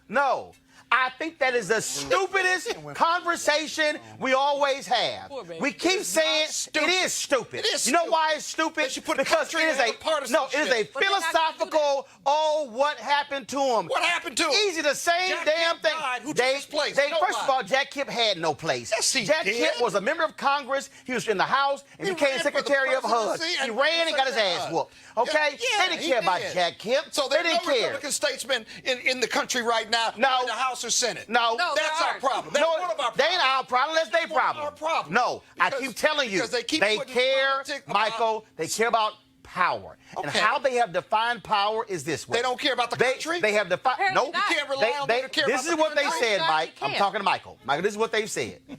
No. I think that is the stupidest conversation we always have. Poor baby. We keep saying it is stupid. It is You know stupid. why it's stupid? Because you put the Because country it is in a a partisanship. no. It is a But they're not gonna do philosophical. Oh, what happened to him? What happened to him? Easy, the same Jack damn Kemp thing. died. Who took his place? First Nobody. of all, Jack Kemp had no place. Yes, he Jack did. Kemp was a member of Congress. He was in the House and He became ran for the Secretary of HUD. presidency He and ran and got his Secretary ass of HUD. whooped. Okay? Yeah, They didn't he care about did. Jack Kemp. So they there's didn't no care. Republican statesmen in the country right now, No. in the House or Senate. No. No, That's there our aren't. problem. That's one of our They ain't problems. our problem. That's their One of problem. our problems. No, I Because- keep telling you, because they keep they putting care, politics about- Michael. They care about power, and Okay. how they have defined power is this way. They don't care about the country? They have defined. Apparently No, not. You can't rely on them to care This about is the what they country. said, No, Mike. you I'm can't. talking to Michael. Michael, this is what they've said. being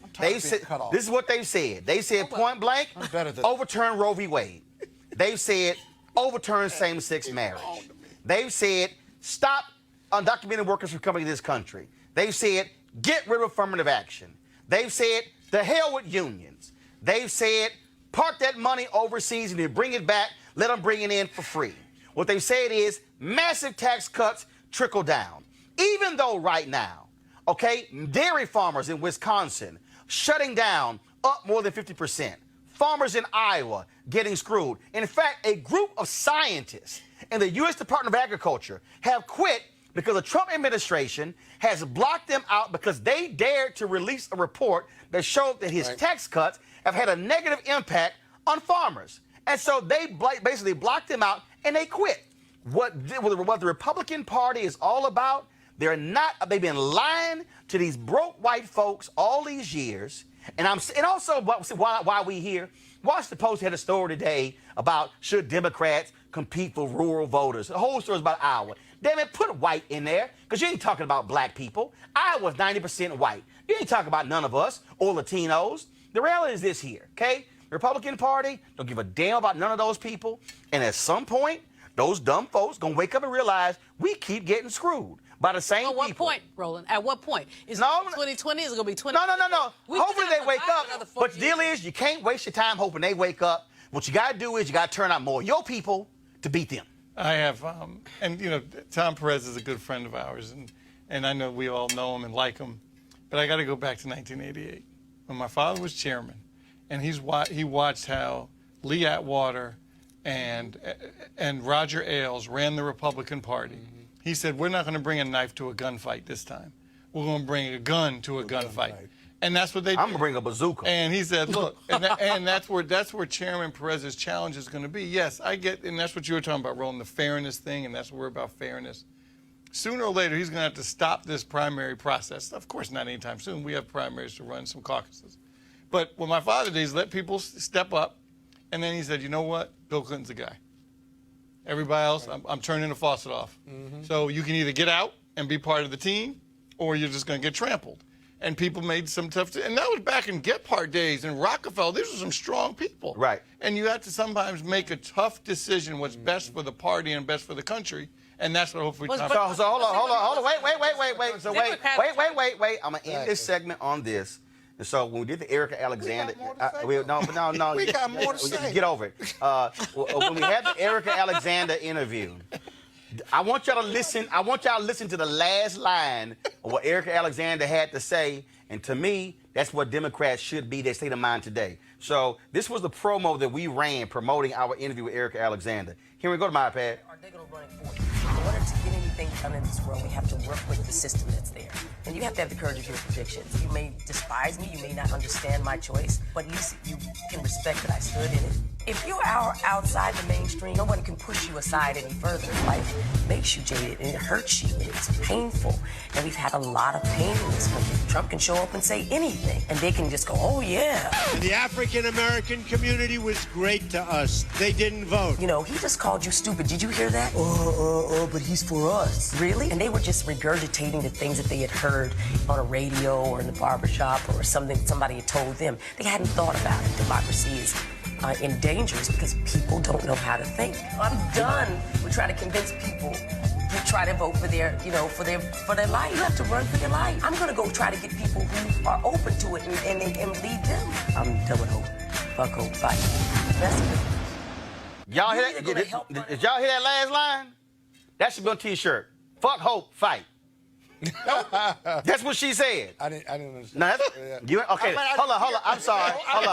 cut off. This is what they've said. They said point blank, better than- overturn Roe v. Wade. They've said overturn same-sex marriage. They've said stop undocumented workers from coming to this country. They've said get rid of affirmative action. They've said the hell with unions. They've said park that money overseas and then bring it back. Let them bring it in for free. What they've said is massive tax cuts trickle down. Even though right now, okay, dairy farmers in Wisconsin shutting down up more than 50%. Farmers in Iowa getting screwed. In fact, a group of scientists in the U.S. Department of Agriculture have quit because the Trump administration has blocked them out because they dared to release a report that showed that his tax cuts have had a negative impact on farmers. And so they basically blocked them out and they quit. What the Republican Party is all about, they've been lying to these broke white folks all these years. And also why we here. Washington Post had a story today about should Democrats compete for rural voters. The whole story is about Iowa. Damn it, put white in there, because you ain't talking about black people. Iowa's 90% white. You ain't talking about none of us or Latinos. The reality is this here, okay? The Republican Party don't give a damn about none of those people. And at some point, those dumb folks gonna wake up and realize we keep getting screwed by the same At what people. point, Roland? At what point? Is No, it 2020? Is it going to be 20? No. We Hopefully could they wake survive up. another 4 But the deal years. is you can't waste your time hoping they wake up. What you got to do is you got to turn out more of your people to beat them. I have, and you know, Tom Perez is a good friend of ours, and I know we all know him and like him, but I got to go back to 1988 when my father was chairman, and he watched how Lee Atwater and Roger Ailes ran the Republican Party. He said, we're not going to bring a knife to a gunfight this time. We're going to bring a gun to a gunfight. And that's what they did. I'm going to bring a bazooka. And he said, look, and that's where Chairman Perez's challenge is going to be. Yes, I get, and that's what you were talking about, Roland, the fairness thing, and that's what we're about, fairness. Sooner or later, he's going to have to stop this primary process. Of course, not anytime soon. We have primaries to run, some caucuses. But what my father did is let people step up, and then he said, you know what? Bill Clinton's the guy. Everybody else, I'm turning the faucet off. So you can either get out and be part of the team, or you're just going to get trampled. And people made some tough, and that was back in Gephardt days and Rockefeller. These were some strong people. Right. And you have to sometimes make a tough decision what's best for the party and best for the country. And that's what hopefully Tom. So hold on. Wait. So wait. I'm going to end this Exactly. segment on this. And so when we did the Erica Alexander, more to say, no. We got more to say. Get over it. When we had the Erica Alexander interview, I want y'all to listen to the last line of what Erica Alexander had to say. And to me, that's what Democrats should be, their state of mind today. So this was the promo that we ran promoting our interview with Erica Alexander. Here we go to my iPad. Are they going to run it for you? In order to get anything done in this world, we have to work with the system that's there. And you have to have the courage of your convictions. You may despise me, you may not understand my choice, but at least you can respect that I stood in it. If you're outside the mainstream, no one can push you aside any further. Life makes you jaded, and it hurts you, and it's painful. And we've had a lot of pain in this country. Trump can show up and say anything, and they can just go, oh, yeah. The African-American community was great to us. They didn't vote. You know, he just called you stupid. Did you hear that? But he's for us. Really? And they were just regurgitating the things that they had heard on a radio or in the barbershop or something somebody had told them. They hadn't thought about it. Democracy is in danger because people don't know how to think. I'm done with trying to convince people to try to vote for their, for their life. You have to run for your life. I'm going to go try to get people who are open to it and lead them. I'm done with hope. Fuck hope. Fight. That's it. Y'all hear that? Did y'all hear that last line? That should be on a T-shirt. Fuck hope, fight. That's what she said. I didn't understand. No, okay, hold on. I'm sorry. Hold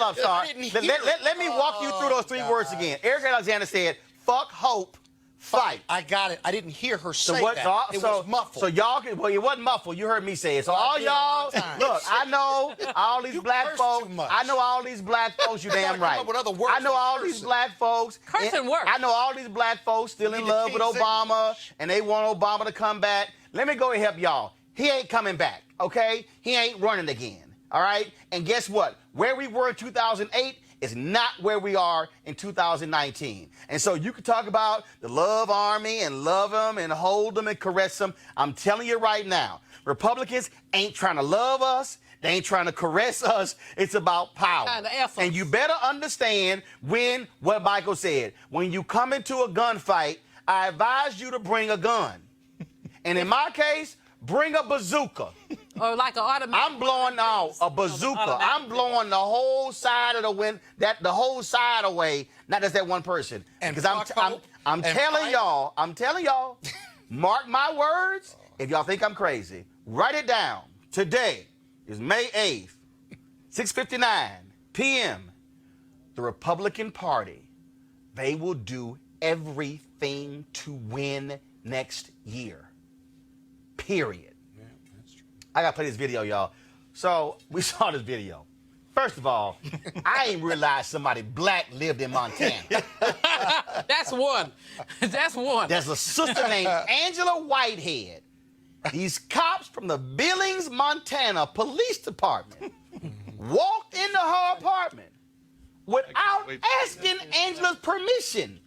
up, sorry. Let me walk you through those three words again. Erica Alexander said, fuck hope, fight. I got it. I didn't hear her say that. It was muffled. So y'all, it wasn't muffled. You heard me say it. So all y'all, look, I know all these black folks. I know all these black folks. You damn right. I know all these black folks. Cursing works. I know all these black folks still in love with Obama, and they want Obama to come back. Let me go and help y'all. He ain't coming back, okay? He ain't running again, all right? And guess what? Where we were in 2008 is not where we are in 2019. And so you can talk about the love army and love them and hold them and caress them. I'm telling you right now, Republicans ain't trying to love us. They ain't trying to caress us. It's about power. And you better understand what Michael said. When you come into a gunfight, I advise you to bring a gun. And in my case, bring a bazooka. Or like an automatic. I'm blowing out a bazooka. I'm blowing the whole side of the wind, the whole side away, not just that one person. And because I'm telling y'all, mark my words. If y'all think I'm crazy, write it down. Today is May 8th, 6:59 p.m. The Republican Party, they will do everything to win next year. Period. Yeah, that's true. I gotta play this video, y'all. So we saw this video. First of all, I ain't realized somebody black lived in Montana. That's one. That's one. There's a sister named Angela Whitehead. These cops from the Billings, Montana Police Department walked into her apartment without asking Angela's permission.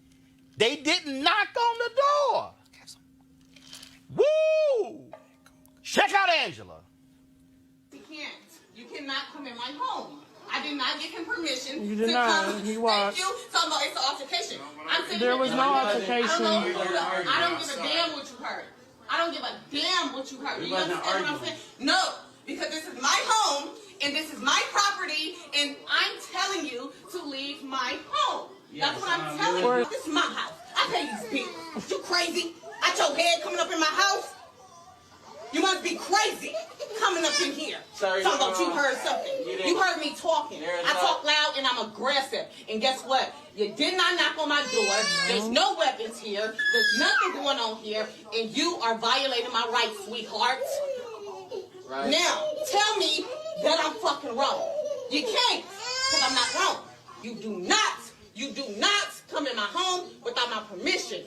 They didn't knock on the door. Woo! Check out Angela. He can't. You cannot come in my home. I did not give him permission. You did not. Come. He was. Thank you. So no, it's an altercation. I'm sitting There here was in no my bed. altercation. I don't give a damn what you heard. I don't give a damn what you heard. You understand what I'm saying? No, because this is my home and this is my property, and I'm telling you to leave my home. That's what I'm telling you. This is my house. I pay these bills. You crazy? At your head coming up in my house? You must be crazy coming up in here. Talking about you heard something. You heard me talking. I talk loud and I'm aggressive. And guess what? You did not knock on my door. There's no weapons here. There's nothing going on here. And you are violating my rights, sweetheart. Right. Now, tell me that I'm fucking wrong. You can't, because I'm not wrong. You do not come in my home without my permission.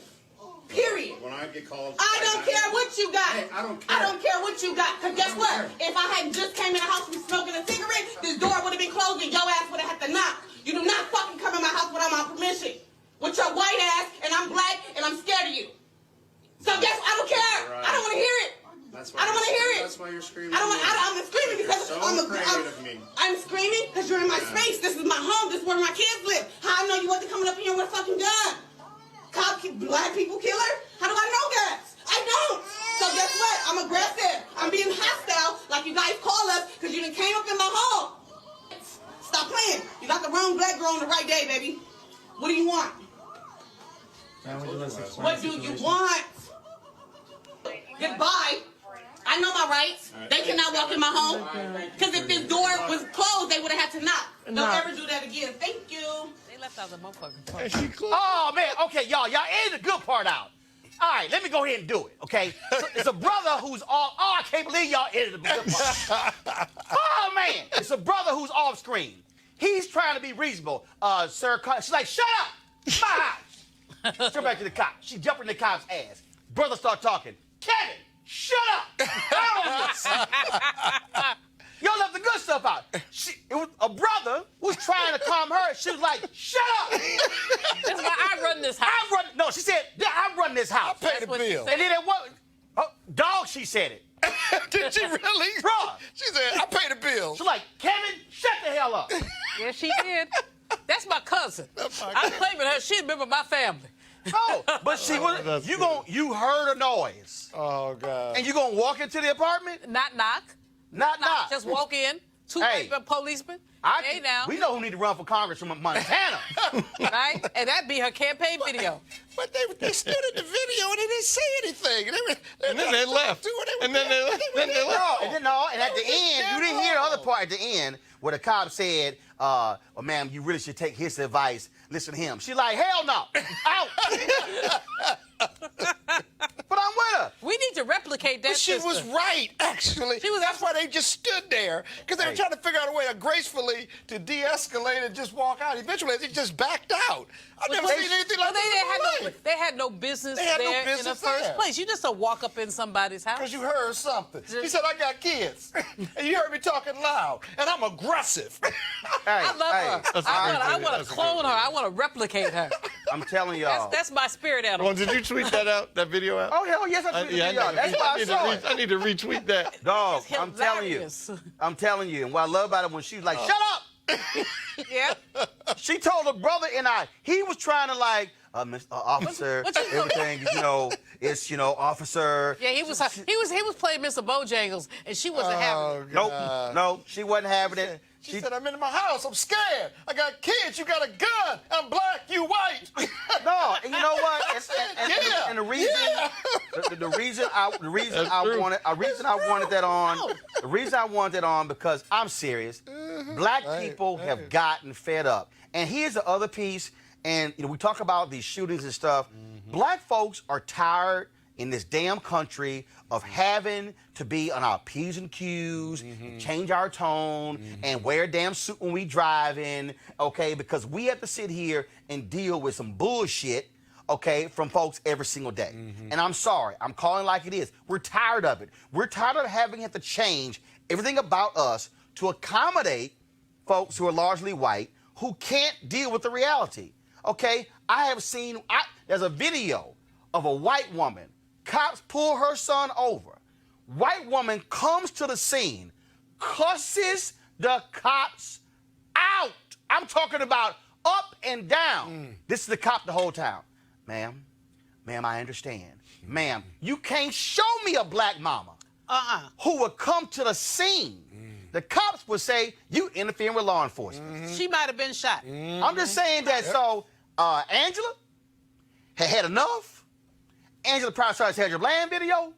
Period. When I get called, I don't care what you got. Hey, I don't care. I don't care what you got. Because guess what? If I hadn't just came in the house and smoking a cigarette, this door would have been closed and your ass would have had to knock. You do not fucking come in my house without my permission. With your white ass, and I'm black, and I'm scared of you. So guess what? I don't care. Right. I don't want to hear it. I don't want to hear it. That's why you're screaming. I'm screaming because I'm screaming because you're in my space. This is my home. This is where my kids live. How I know you wasn't coming up in here with a fucking gun? Black people killer? How do I know that? I don't. So guess what? I'm aggressive. I'm being hostile, like you guys call us, because you done came up in my home. Stop playing. You got the wrong black girl on the right day, baby. What do you want? What do you want? Goodbye. I I know my rights. They cannot walk in my home. Because if this door was closed, they would have had to knock. Don't ever do that again. Thank you. They left out the motherfucking part. And she closed. Oh, man. Okay, y'all edited the good part out. All right, let me go ahead and do it, okay? So it's a brother who's off. Oh, I can't believe y'all edited the good part. Oh, man. It's a brother who's off screen. He's trying to be reasonable. Sir, she's like, shut up. My house. Turn back to the cop. She jumped in the cop's ass. Brother start talking. Kevin, shut up. Y'all left the good stuff out. It was a brother was trying to calm her. She was like, shut up. That's why I run this house. No, she said, I run this house. I pay the bill. And then it was, dog, she said it. Did she really? Bruh. She said, I pay the bill. She's like, Kevin, shut the hell up. Yeah, she did. That's my cousin. I play with her. She's a member of my family. No, but she was, you heard a noise. Oh, God. And you gonna walk into the apartment? Not knock. Not. Just walk in. Two Hey. policemen. Hey, now. We know who need to run for Congress from Montana. Right? And that'd be her campaign video. But they stood in the video and they didn't say anything. And then they left. And then they left. And at the end, you didn't hear the other part at the end where the cop said, well, ma'am, you really should take his advice. Listen to him. She's like, hell no. Out. But I'm with her. We need to replicate that. But she was right, actually. That's why they just stood there, because they were trying to figure out a way to gracefully to de-escalate and just walk out. Eventually, they just backed out. I've never seen anything like that. They had no business there in the first place. You just don't walk up in somebody's house. Because you heard something. She said, I got kids. And you heard me talking loud. And I'm aggressive. I love her. I want to clone her. I want to replicate her. I'm telling y'all. That's my spirit animal. Well, did you tweet that out, that video out? Oh, hell yes, I tweeted the video out. That's why I saw it. I need to retweet that. Dog, I'm telling you. I'm telling you. And what I love about it when she was like, shut up. Yeah. She told her brother and he was trying to like, Mr. Officer, everything, it's, officer. Yeah, he was playing Mr. Bojangles, and she wasn't having it. Nope, she wasn't having it. She said, I'm in my house. I'm scared. I got kids. You got a gun. I'm black. You white. No, and you know what? And the reason I wanted that on because I'm serious. Black people have gotten fed up. And here's the other piece. And we talk about these shootings and stuff. Black folks are tired in this damn country of having to be on our P's and Q's, change our tone, and wear a damn suit when we drive in, okay? Because we have to sit here and deal with some bullshit, okay, from folks every single day. And I'm sorry. I'm calling like it is. We're tired of it. We're tired of having to change everything about us to accommodate folks who are largely white who can't deal with the reality, okay? There's a video of a white woman. Cops pull her son over. White woman comes to the scene, cusses the cops out. I'm talking about up and down. This is the cop the whole time. Ma'am, I understand. Ma'am, you can't show me a black mama who would come to the scene. The cops would say, you interfering with law enforcement. She might have been shot. I'm just saying that, so Angela had enough. Angela probably saw her Bland video,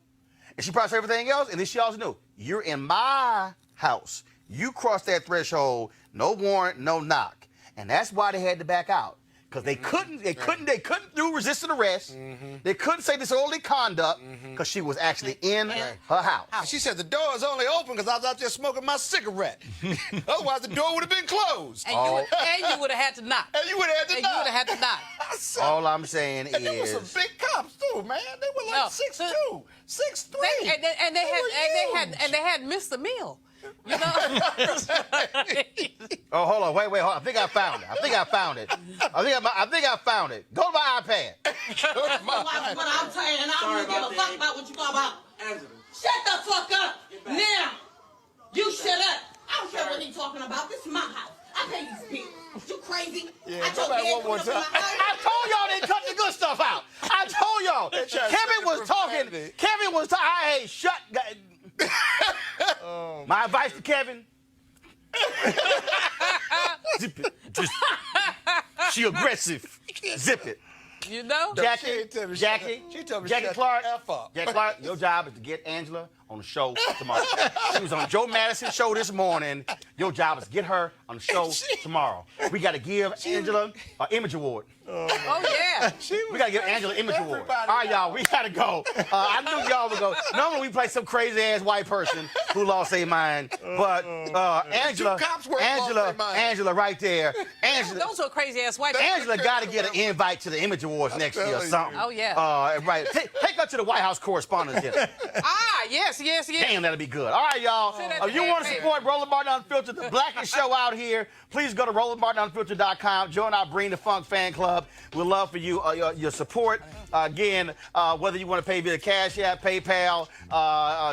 and she probably saw everything else, and then she also knew, you're in my house. You crossed that threshold, no warrant, no knock. And that's why they had to back out. Because they couldn't do resisting arrest. They couldn't say disorderly conduct because she was actually in her house. She said the door is only open because I was out there smoking my cigarette. Otherwise, the door would have been closed. And you would have had to knock. And you would have had to knock. All I'm saying is... And there were some big cops, too, man. They were like 6'2", 6'3". And they had missed the meal. You know? Oh, hold on. Wait. Hold on. I think I found it. I think I found it. Go to my iPad. What I'm saying, and I don't give a fuck about what you talk about. Shut the fuck up. Now. You shut up. I don't care what he's talking about. This is my house. I pay these bills. You crazy? Yeah, I told you one more time. I told y'all they cut the good stuff out. I told y'all. Kevin was talking. Hey, shut. My advice to Kevin. Zip it. She aggressive. Zip it. You know? Jackie She told me Clark, F up. Jackie Clark, your job is to get Angela on the show tomorrow. She was on Joe Madison's show this morning. Your job is get her on the show tomorrow. We got to give Angela an Image Award. Oh, yeah. We got to give Angela an Image Award. All right, y'all, we got to go. I knew y'all would go. Normally we play some crazy-ass white person who lost their mind. But Angela right there. Angela, Those are crazy-ass white people. Angela got to get an invite to the Image Awards next year or something. Oh, yeah. Right. Take her to the White House Correspondents' Dinner. Yes. Damn, that'll be good. All right, y'all. If you want to support Roland Martin Unfiltered, the blackest show out here, please go to RolandMartinUnfiltered.com. Join our Bring the Funk fan club. We'd love for you your support. Again, whether you want to pay via Cash App, PayPal,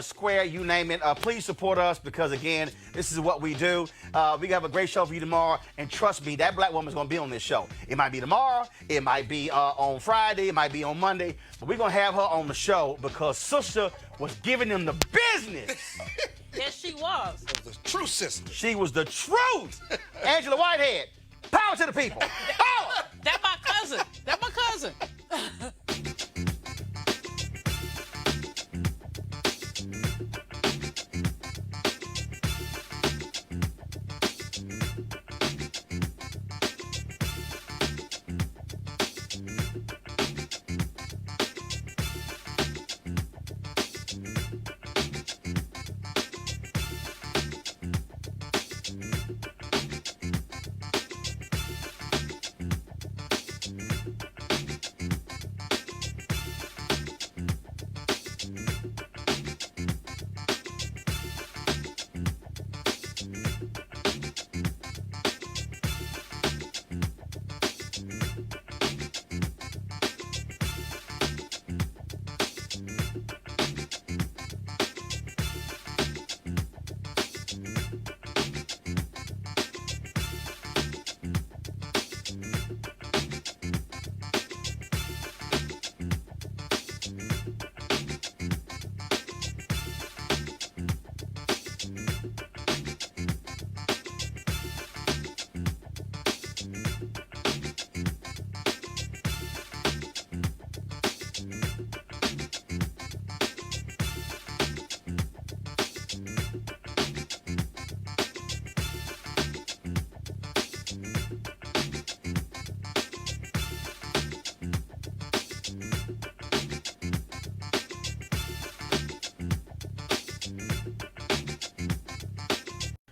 Square, you name it, please support us because, again, this is what we do. We have a great show for you tomorrow. And trust me, that black woman's going to be on this show. It might be tomorrow. It might be on Friday. It might be on Monday. But we're going to have her on the show because Sister was giving them the business. Yes, she was. The true sister. She was the truth. Angela Whitehead, power to the people. Power! That's my cousin. That's my cousin.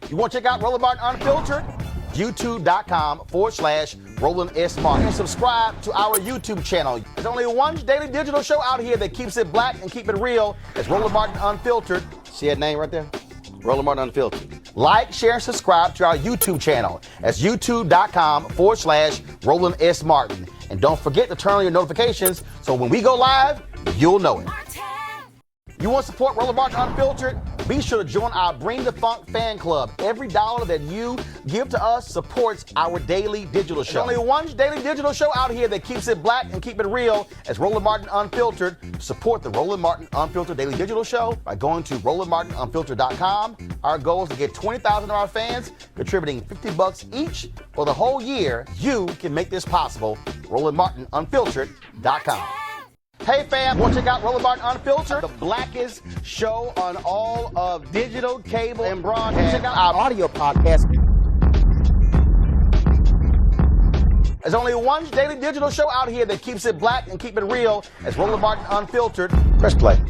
You want to check out Roland Martin Unfiltered? YouTube.com/Roland S. Martin. And subscribe to our YouTube channel. There's only one daily digital show out here that keeps it black and keep it real. It's Roland Martin Unfiltered. See that name right there? Roland Martin Unfiltered. Like, share, and subscribe to our YouTube channel. That's YouTube.com/Roland S. Martin. And don't forget to turn on your notifications so when we go live, you'll know it. You want to support Roland Martin Unfiltered? Be sure to join our Bring the Funk fan club. Every dollar that you give to us supports our daily digital show. There's only one daily digital show out here that keeps it black and keep it real. It's Roland Martin Unfiltered. Support the Roland Martin Unfiltered daily digital show by going to RolandMartinUnfiltered.com. Our goal is to get 20,000 of our fans contributing $50 each for the whole year. You can make this possible. RolandMartinUnfiltered.com. Hey fam, want to check out Roland Martin Unfiltered, the blackest show on all of digital, cable, and broadcast. Check out our audio podcast. There's only one daily digital show out here that keeps it black and keep it real. It's Roland Martin Unfiltered. Press play.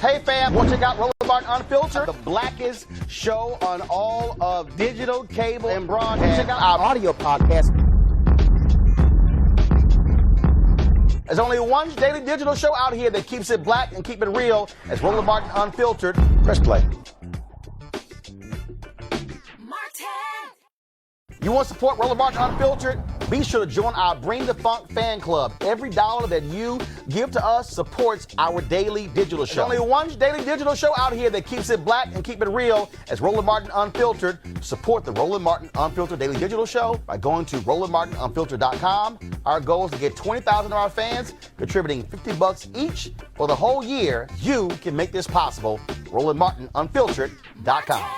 Hey fam, want to check out Roland Martin Unfiltered, the blackest show on all of digital, cable, and broadcast. Check out our audio podcast. There's only one daily digital show out here that keeps it black and keep it real. It's Roland Martin Unfiltered. Press play. You want to support Roland Martin Unfiltered? Be sure to join our Bring the Funk fan club. Every dollar that you give to us supports our daily digital show. There's only one daily digital show out here that keeps it black and keep it real. It's Roland Martin Unfiltered. Support the Roland Martin Unfiltered daily digital show by going to RolandMartinUnfiltered.com. Our goal is to get 20,000 of our fans contributing $50 each for the whole year. You can make this possible. RolandMartinUnfiltered.com.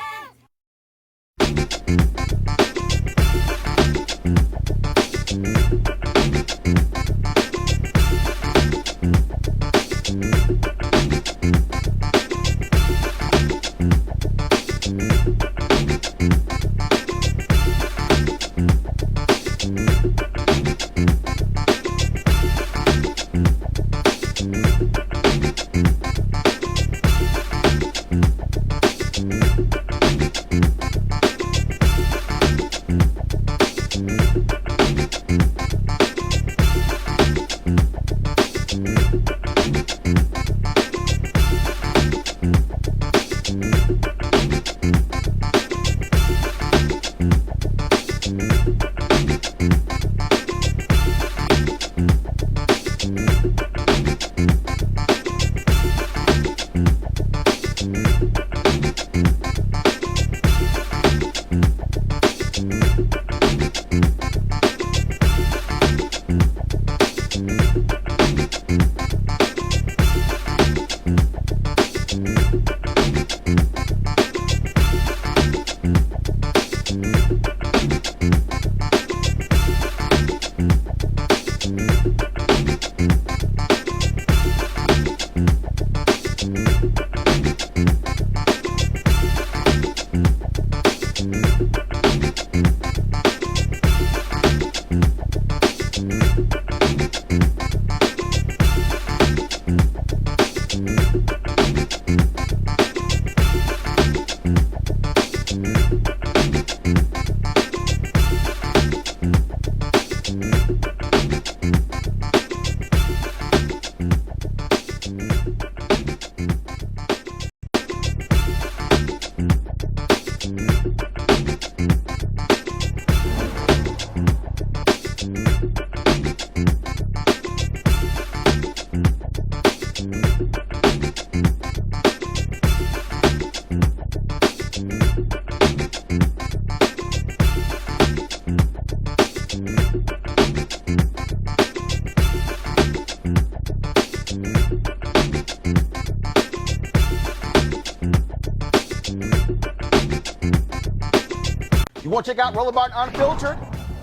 You want to check out Roland Martin Unfiltered?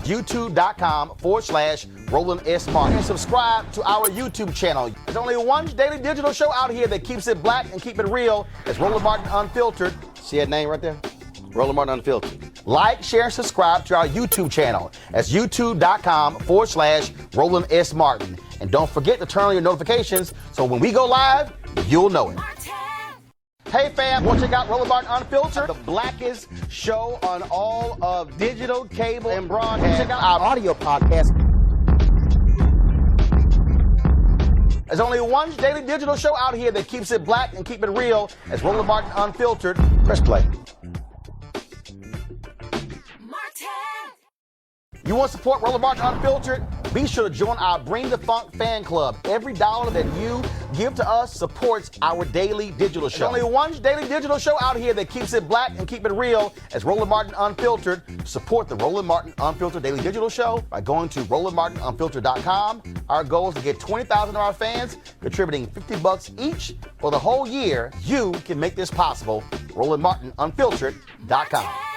YouTube.com/Roland S. Martin. And subscribe to our YouTube channel. There's only one daily digital show out here that keeps it black and keep it real. It's Roland Martin Unfiltered. See that name right there? Roland Martin Unfiltered. Like, share, and subscribe to our YouTube channel. That's YouTube.com/Roland S. Martin. And don't forget to turn on your notifications so when we go live, you'll know it. Hey fam, want to check out Roland Martin Unfiltered, the blackest show on all of digital, cable, and broadcast. Check out our audio podcast. There's only one daily digital show out here that keeps it black and keep it real. It's Roland Martin Unfiltered. Press play. You want to support Roland Martin Unfiltered? Be sure to join our Bring the Funk fan club. Every dollar that you give to us supports our daily digital show. There's only one daily digital show out here that keeps it black and keep it real as Roland Martin Unfiltered. Support the Roland Martin Unfiltered daily digital show by going to RolandMartinUnfiltered.com. Our goal is to get 20,000 of our fans contributing $50 each for the whole year. You can make this possible. RolandMartinUnfiltered.com.